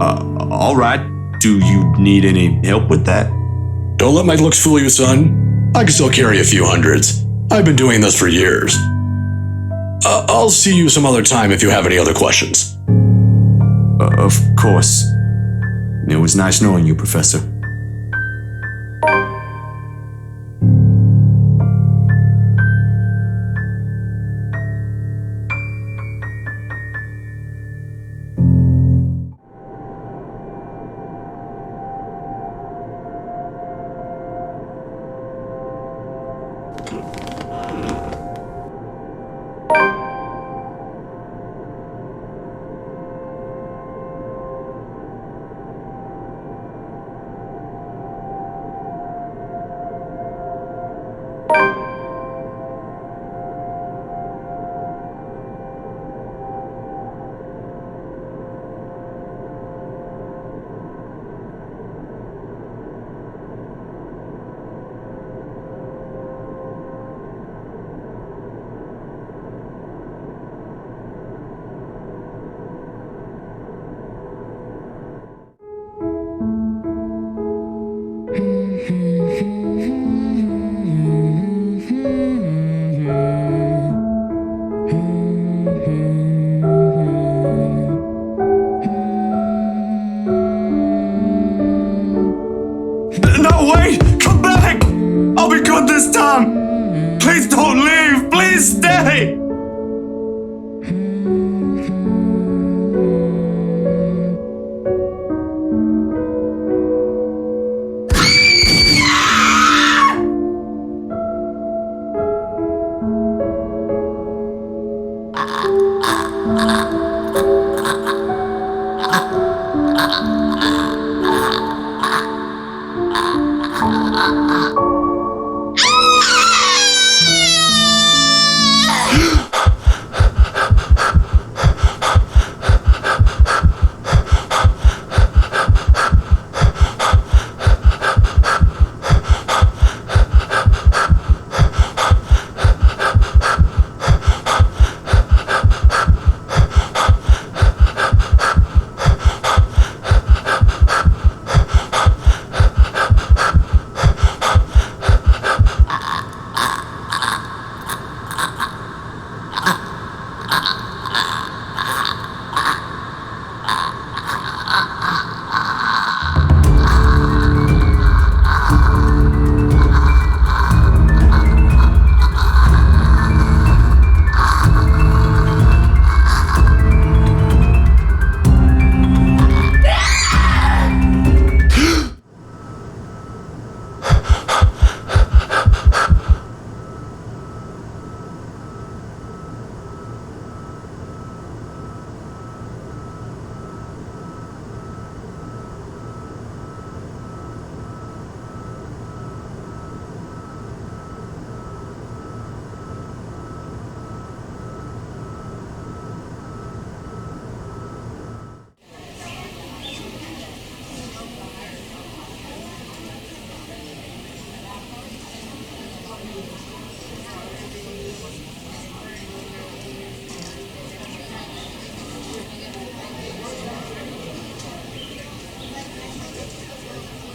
All right. Do you need any help with that? Don't let my looks fool you, son. I can still carry a few hundreds. I've been doing this for years. I'll see you some other time if you have any other questions. Of course. It was nice knowing you, Professor. No, wait! Come back! I'll be good this time! Please don't leave! Please stay!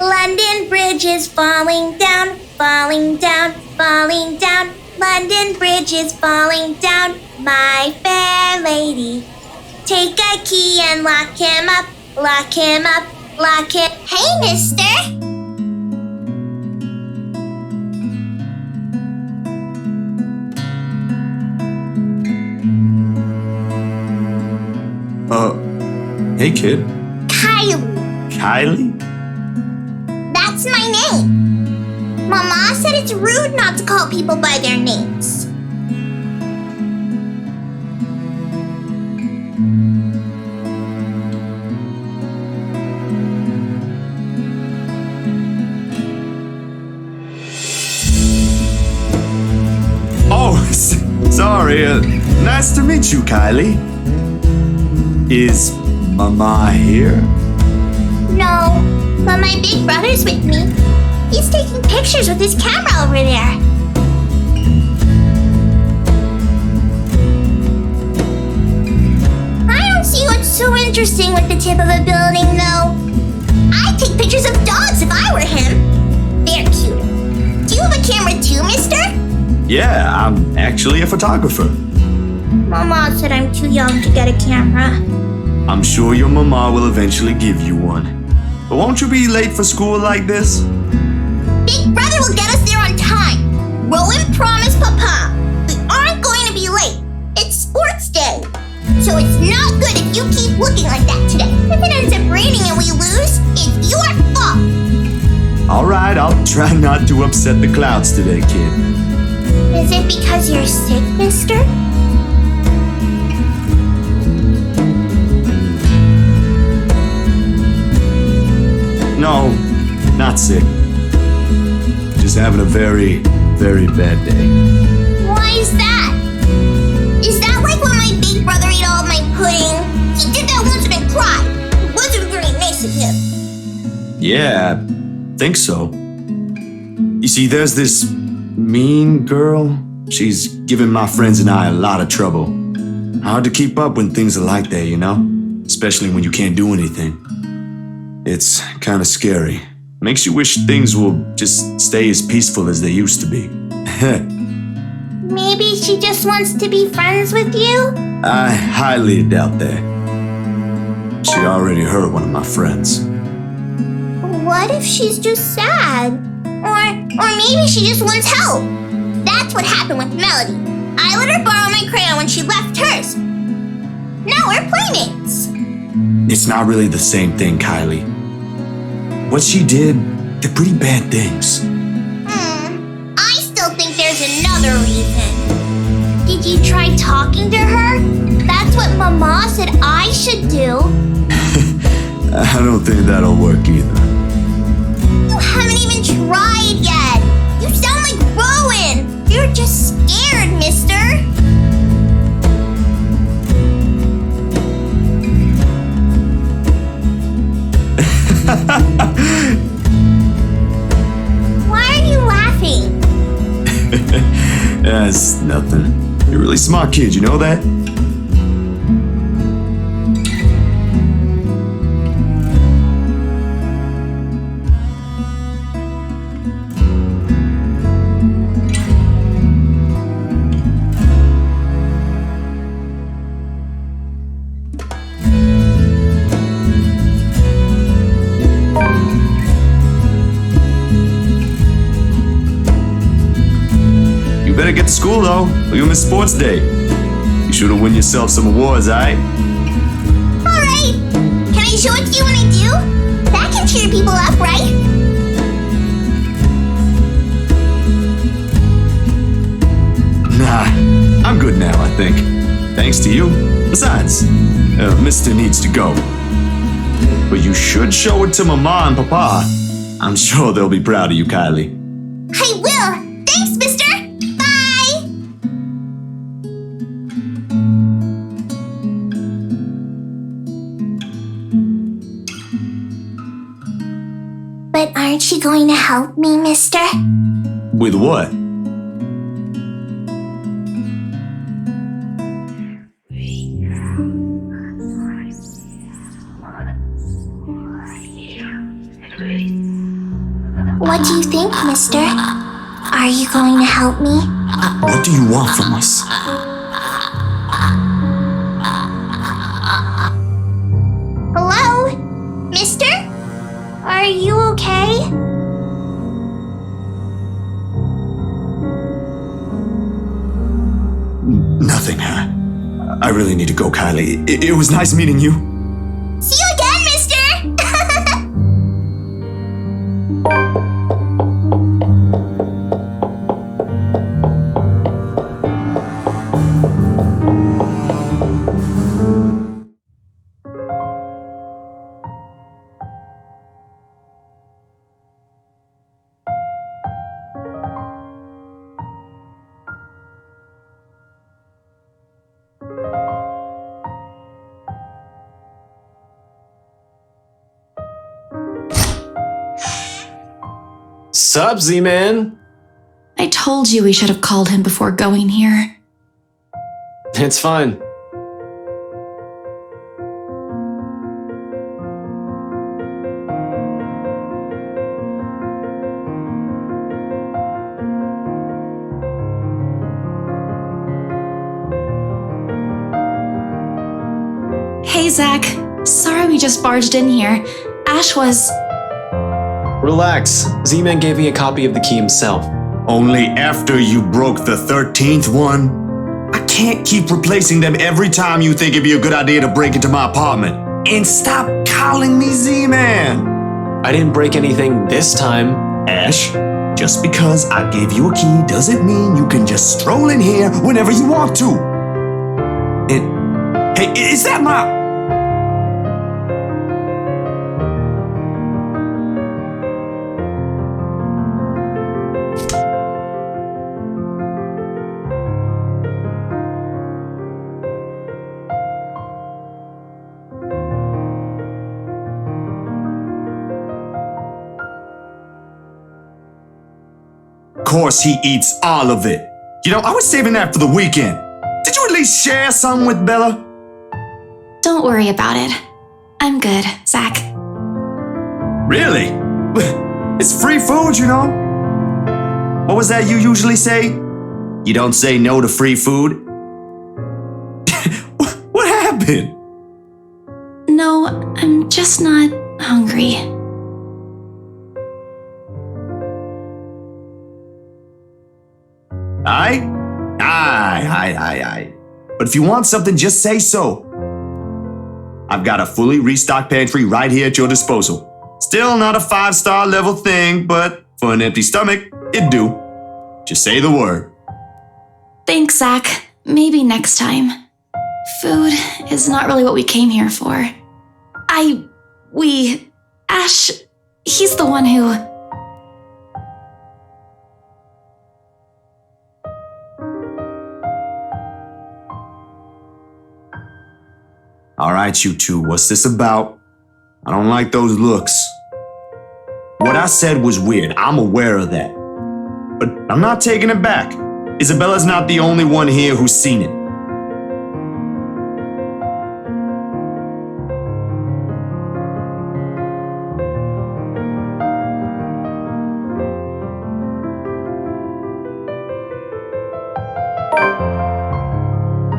London Bridge is falling down, falling down, falling down. London Bridge is falling down, my fair lady. Take a key and lock him up, Lock him up, lock him. Hey, mister. Hey kid. Kylie. Kylie? That's my name. Mama said it's rude not to call people by their names. Oh, sorry. Nice to meet you, Kylie. Is Mama here? No, but my big brother's with me. He's taking pictures with his camera over there. I don't see what's so interesting with the tip of a building, though. I'd take pictures of dogs if I were him. They're cute. Do you have a camera too, mister? Yeah, I'm actually a photographer. Mama said I'm too young to get a camera. I'm sure your mama will eventually give you one. But won't you be late for school like this? Big brother will get us there on time. Rowan promised Papa. We aren't going to be late. It's sports day. So it's not good if you keep looking like that today. If it ends up raining and we lose, it's your fault. Alright, I'll try not to upset the clouds today, kid. Is it because you're sick, mister? No, not sick. Just having a very, very bad day. Why is that? Is that like when my big brother ate all of my pudding? He did that once and I cried. It wasn't very nice of him. Yeah, I think so. You see, there's this mean girl. She's giving my friends and I a lot of trouble. Hard to keep up when things are like that, you know? Especially when you can't do anything. It's kind of scary. Makes you wish things will just stay as peaceful as they used to be. Maybe she just wants to be friends with you? I highly doubt that. She already hurt one of my friends. What if she's just sad? Or maybe she just wants help. That's what happened with Melody. I let her borrow my crayon when she left hers. Now we're playmates. It's not really the same thing, Kylie. What she did, they're pretty bad things. I still think there's another reason. Did you try talking to her? That's what Mama said I should do. I don't think that'll work either. You haven't even tried yet. You sound like Rowan. You're just scared, mister. Why are you laughing? That's nothing. You're a really smart kid, you know that? Better get to school though, or you'll miss sports day. You sure to win yourself some awards, alright? Alright. Can I show it to you when I do? That can cheer people up, right? Nah, I'm good now, I think. Thanks to you. Besides, Mr. needs to go. But you should show it to Mama and Papa. I'm sure they'll be proud of you, Kylie. I will. Thanks, mister. Bye. But aren't you going to help me, mister? With what? What do you think, mister? Are you going to help me? What do you want from us? Hello? I really need to go, Kylie. It was nice meeting you. See you again, mister! Sup, Z-Man? I told you we should have called him before going here. It's fine. Hey, Zach. Sorry we just barged in here. Ash was... Relax. Z-Man gave me a copy of the key himself. Only after you broke the 13th one. I can't keep replacing them every time you think it'd be a good idea to break into my apartment. And stop calling me Z-Man. I didn't break anything this time. Ash, just because I gave you a key doesn't mean you can just stroll in here whenever you want to. Hey, is that my... Of course he eats all of it. You know, I was saving that for the weekend. Did you at least share some with Bella? Don't worry about it. I'm good, Zach. Really? It's free food, you know? What was that you usually say? You don't say no to free food? What happened? No, I'm just not hungry. Aye. But if you want something, just say so. I've got a fully restocked pantry right here at your disposal. Still not a 5-star level thing, but for an empty stomach, it'd do. Just say the word. Thanks, Zach. Maybe next time. Food is not really what we came here for. Ash, he's the one who... All right, you two, what's this about? I don't like those looks. What I said was weird, I'm aware of that. But I'm not taking it back. Isabella's not the only one here who's seen it.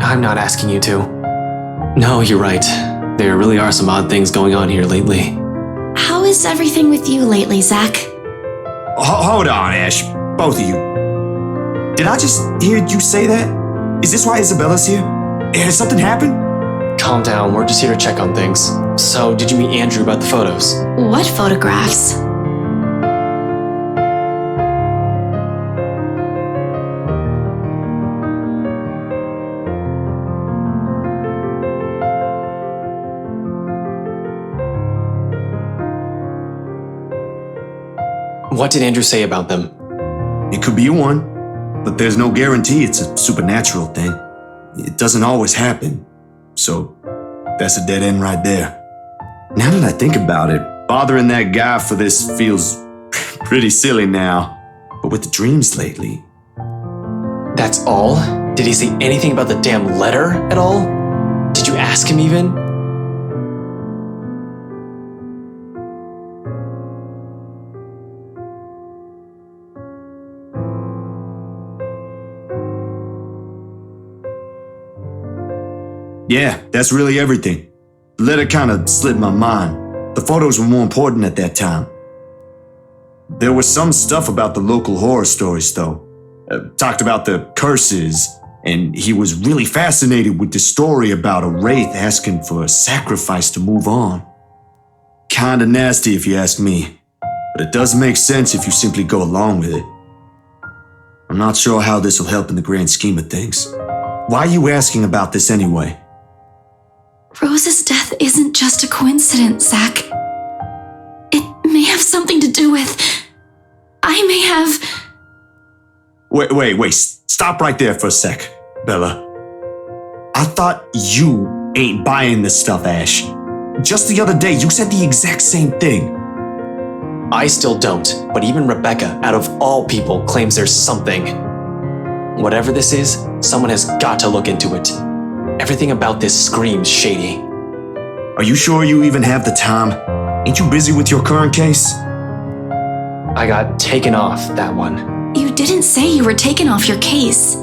I'm not asking you to. No, you're right. There really are some odd things going on here lately. How is everything with you lately, Zach? Hold on, Ash. Both of you. Did I just hear you say that? Is this why Isabella's here? Has something happened? Calm down, we're just here to check on things. So, did you meet Andrew about the photos? What photographs? What did Andrew say about them? It could be one, but there's no guarantee it's a supernatural thing. It doesn't always happen. So, that's a dead end right there. Now that I think about it, bothering that guy for this feels pretty silly now. But with the dreams lately... That's all? Did he say anything about the damn letter at all? Did you ask him even? Yeah, that's really everything. The letter kind of slipped my mind. The photos were more important at that time. There was some stuff about the local horror stories, though. Talked about the curses, And he was really fascinated with the story about a wraith asking for a sacrifice to move on. Kinda nasty if you ask me, but it does make sense if you simply go along with it. I'm not sure how this will help in the grand scheme of things. Why are you asking about this anyway? Rose's death isn't just a coincidence, Zach. It may have something to do with... I may have... Wait, stop right there for a sec, Bella. I thought you ain't buying this stuff, Ash. Just the other day, you said the exact same thing. I still don't, but even Rebecca, out of all people, claims there's something. Whatever this is, someone has got to look into it. Everything about this screams shady. Are you sure you even have the time? Ain't you busy with your current case? I got taken off that one. You didn't say you were taken off your case.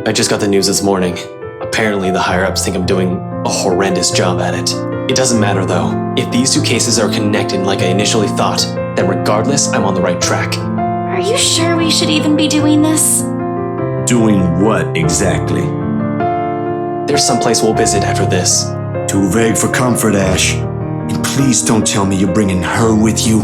I just got the news this morning. Apparently the higher-ups think I'm doing a horrendous job at it. It doesn't matter though. If these two cases are connected like I initially thought, then regardless, I'm on the right track. Are you sure we should even be doing this? Doing what exactly? There's some place we'll visit after this. Too vague for comfort, Ash. And please don't tell me you're bringing her with you.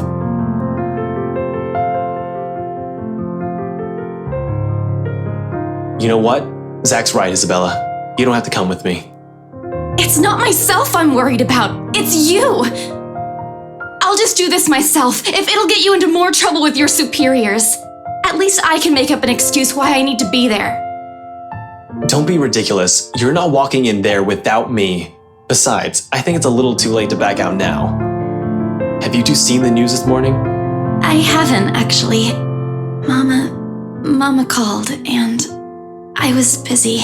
You know what? Zach's right, Isabella. You don't have to come with me. It's not myself I'm worried about. It's you. I'll just do this myself if it'll get you into more trouble with your superiors. At least I can make up an excuse why I need to be there. Don't be ridiculous. You're not walking in there without me. Besides, I think it's a little too late to back out now. Have you two seen the news this morning? I haven't, actually. Mama called and I was busy.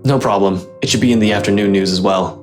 No problem. It should be in the afternoon news as well.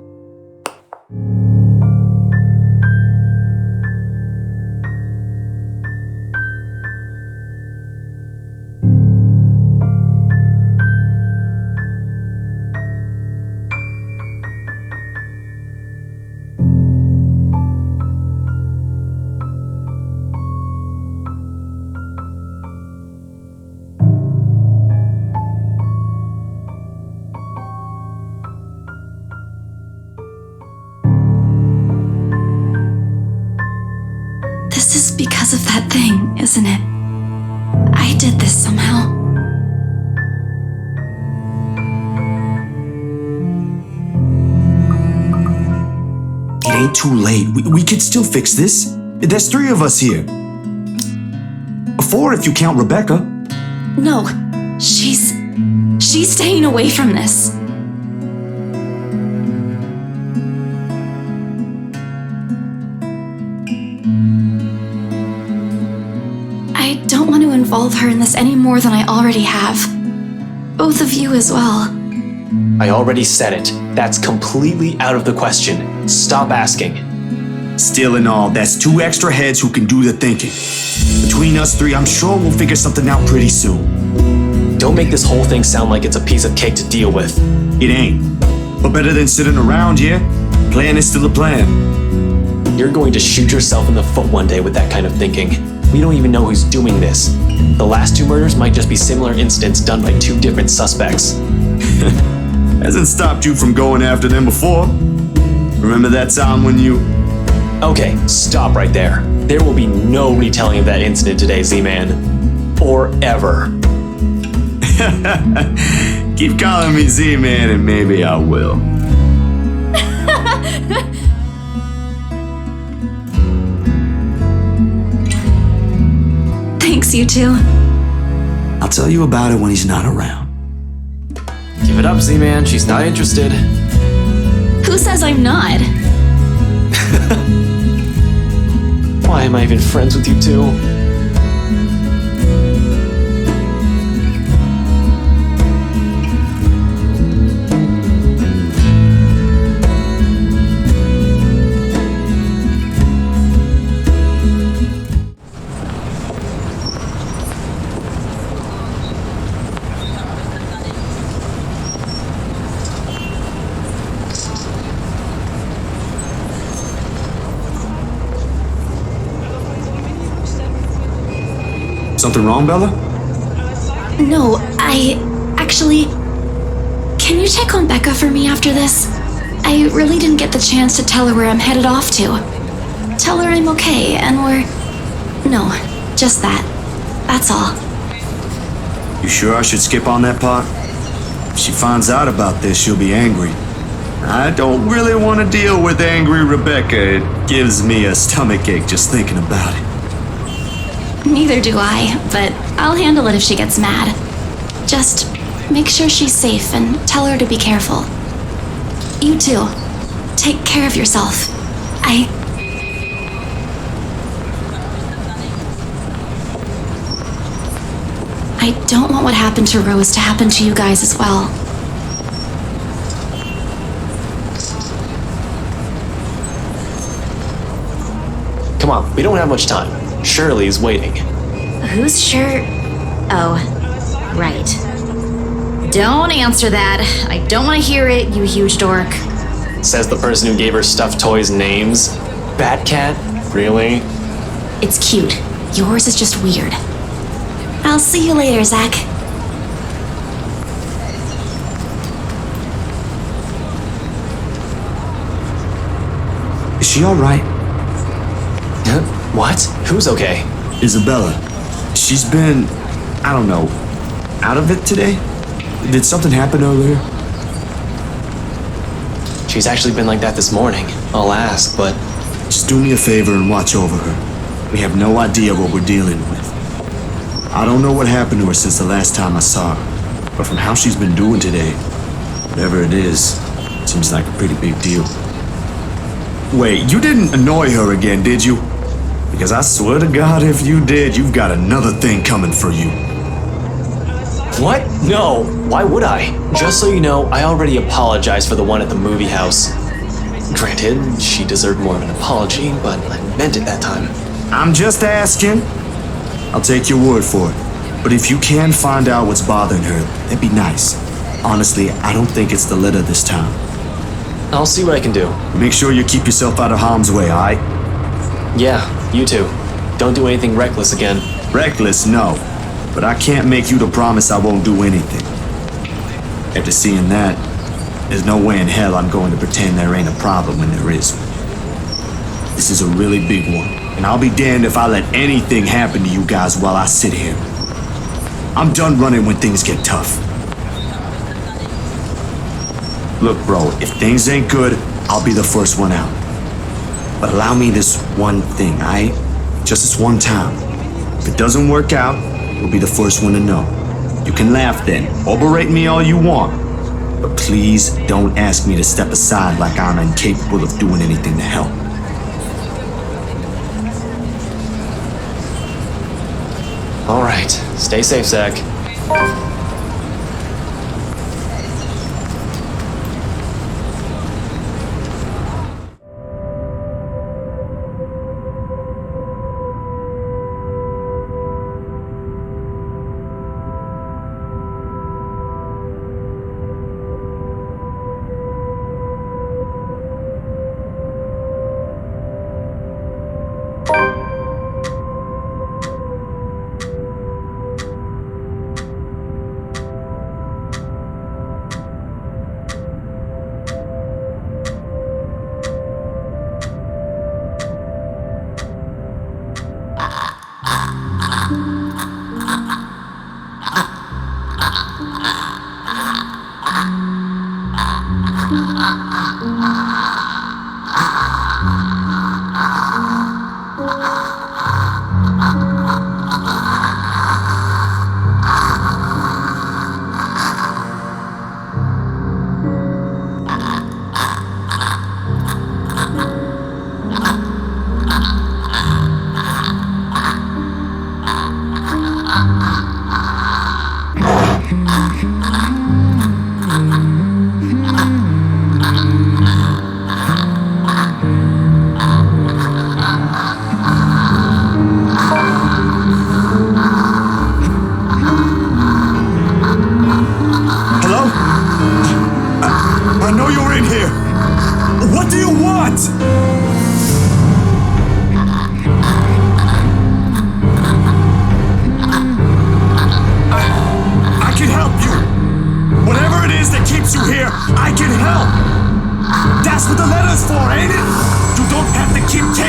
This is because of that thing, isn't it? I did this somehow. It ain't too late. We could still fix this. There's 3 of us here. 4 if you count Rebecca. No, she's staying away from this. I don't want to involve her in this any more than I already have. Both of you as well. I already said it. That's completely out of the question. Stop asking. Still in all, that's 2 extra heads who can do the thinking. Between us 3, I'm sure we'll figure something out pretty soon. Don't make this whole thing sound like it's a piece of cake to deal with. It ain't. But better than sitting around, yeah? Plan is still a plan. You're going to shoot yourself in the foot one day with that kind of thinking. We don't even know who's doing this. The last 2 murders might just be similar incidents done by 2 different suspects. Hasn't stopped you from going after them before. Remember that time when you... Okay, stop right there. There will be no retelling of that incident today, Z-Man. Or ever. Keep calling me Z-Man and maybe I will. Thanks, you two. I'll tell you about it when he's not around. Give it up, Z-Man. She's not interested. Who says I'm not? Why am I even friends with you two? Something wrong, Bella? No, actually, can you check on Becca for me after this? I really didn't get the chance to tell her where I'm headed off to. Tell her I'm okay and no, just that. That's all. You sure I should skip on that part? If she finds out about this, she'll be angry. I don't really want to deal with angry Rebecca. It gives me a stomachache just thinking about it. Neither do I, but I'll handle it if she gets mad. Just make sure she's safe and tell her to be careful. You too. Take care of yourself. I don't want what happened to Rose to happen to you guys as well. Come on, we don't have much time. Shirley's waiting. Who's sure? Oh, right. Don't answer that. I don't want to hear it, you huge dork. Says the person who gave her stuffed toys names. Batcat? Really? It's cute. Yours is just weird. I'll see you later, Zach. Is she alright? Huh? What? Who's okay? Isabella. She's been, I don't know, out of it today? Did something happen earlier? She's actually been like that this morning. I'll ask, but... Just do me a favor and watch over her. We have no idea what we're dealing with. I don't know what happened to her since the last time I saw her, but from how she's been doing today, whatever it is, seems like a pretty big deal. Wait, you didn't annoy her again, did you? Because I swear to God, if you did, you've got another thing coming for you. What? No. Why would I? Just so you know, I already apologized for the one at the movie house. Granted, she deserved more of an apology, but I meant it that time. I'm just asking. I'll take your word for it. But if you can find out what's bothering her, that'd be nice. Honestly, I don't think it's the litter this time. I'll see what I can do. Make sure you keep yourself out of harm's way, alright? Yeah, you too. Don't do anything reckless again. Reckless, no. But I can't make you to promise I won't do anything. After seeing that, there's no way in hell I'm going to pretend there ain't a problem when there is. This is a really big one, and I'll be damned if I let anything happen to you guys while I sit here. I'm done running when things get tough. Look, bro, if things ain't good, I'll be the first one out. But allow me this one thing, alright? Just this one time. If it doesn't work out, you'll be the first one to know. You can laugh then, or berate me all you want. But please don't ask me to step aside like I'm incapable of doing anything to help. All right. Stay safe, Zach.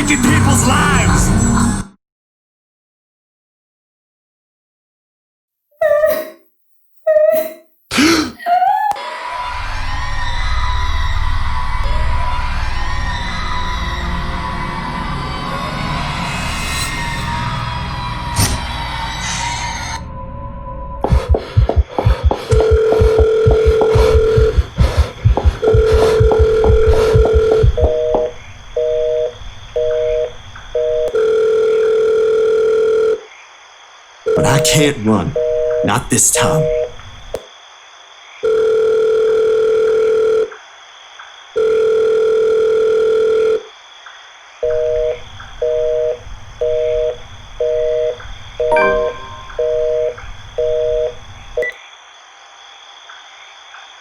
taking people's lives! But I can't run. Not this time.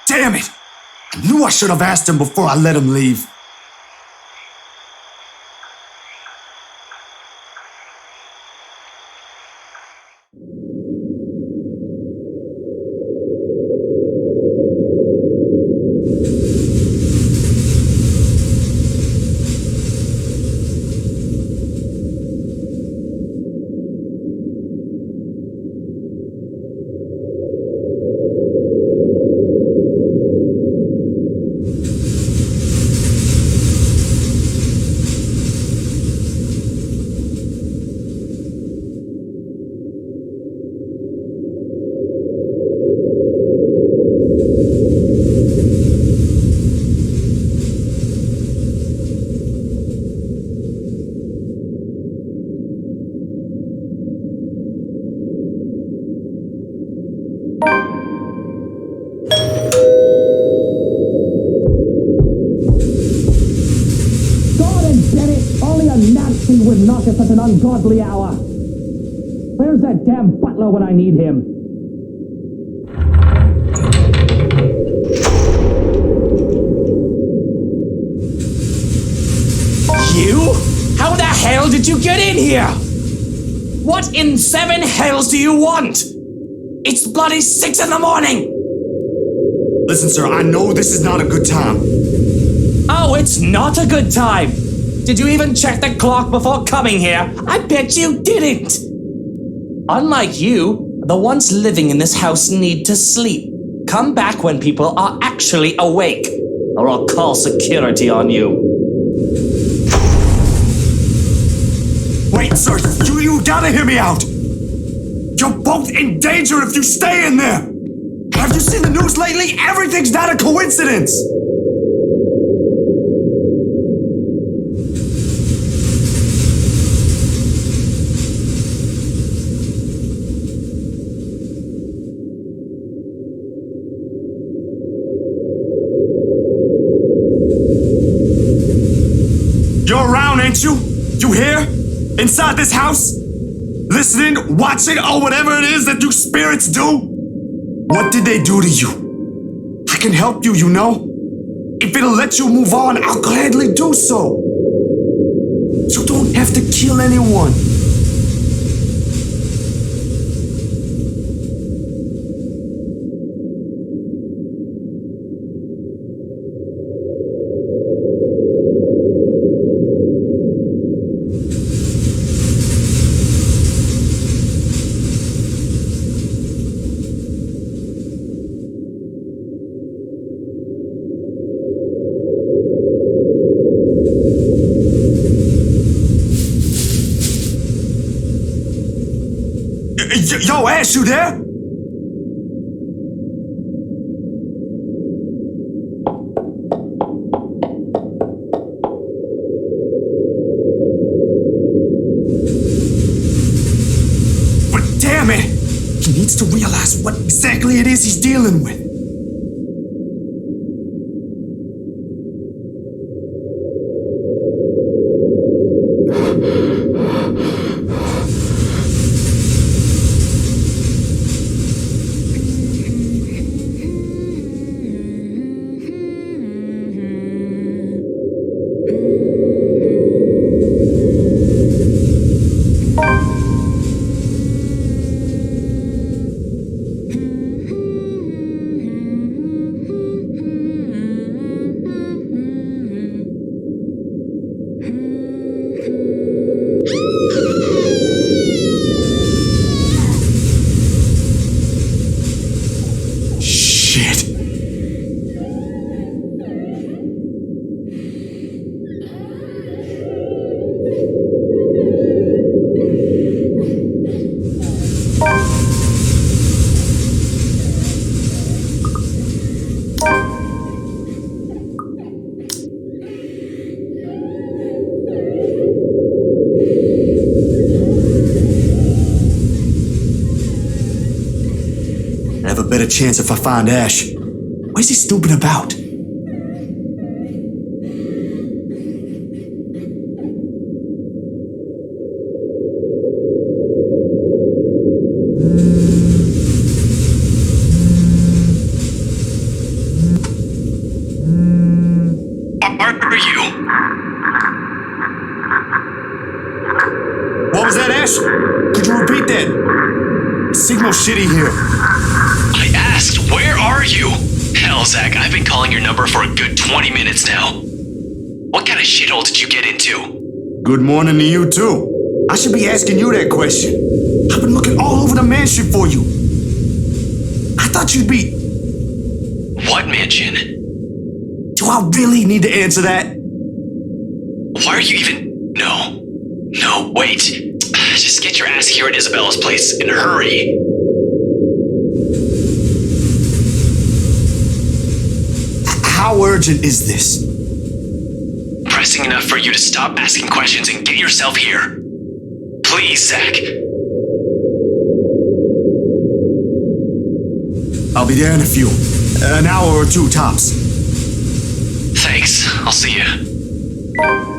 Damn it! I knew I should have asked him before I let him leave. He would knock us at an ungodly hour. Where's that damn butler when I need him? You? How the hell did you get in here? What in seven hells do you want? It's bloody 6 in the morning! Listen, sir, I know this is not a good time. Oh, it's not a good time! Did you even check the clock before coming here? I bet you didn't! Unlike you, the ones living in this house need to sleep. Come back when people are actually awake, or I'll call security on you. Wait, sir, you gotta hear me out! You're both in danger if you stay in there! Have you seen the news lately? Everything's not a coincidence! You're around, ain't you? You here? Inside this house? Listening, watching, or whatever it is that you spirits do? What did they do to you? I can help you, you know? If it'll let you move on, I'll gladly do so. You don't have to kill anyone. Yo, Ash, you there? But damn it! He needs to realize what exactly it is he's dealing with. better chance if I find Ash. What is he snooping about? Are you? What was that, Ash? Could you repeat that? Signal shitty here. I asked, where are you? Hell, Zach, I've been calling your number for a good 20 minutes now. What kind of shithole did you get into? Good morning to you, too. I should be asking you that question. I've been looking all over the mansion for you. I thought you'd be... What mansion? Do I really need to answer that? Why are you even... No, wait. Just get your ass here at Isabella's place and hurry. How urgent is this? Pressing enough for you to stop asking questions and get yourself here. Please, Zach. I'll be there in a few. An hour or two tops. Thanks. I'll see you.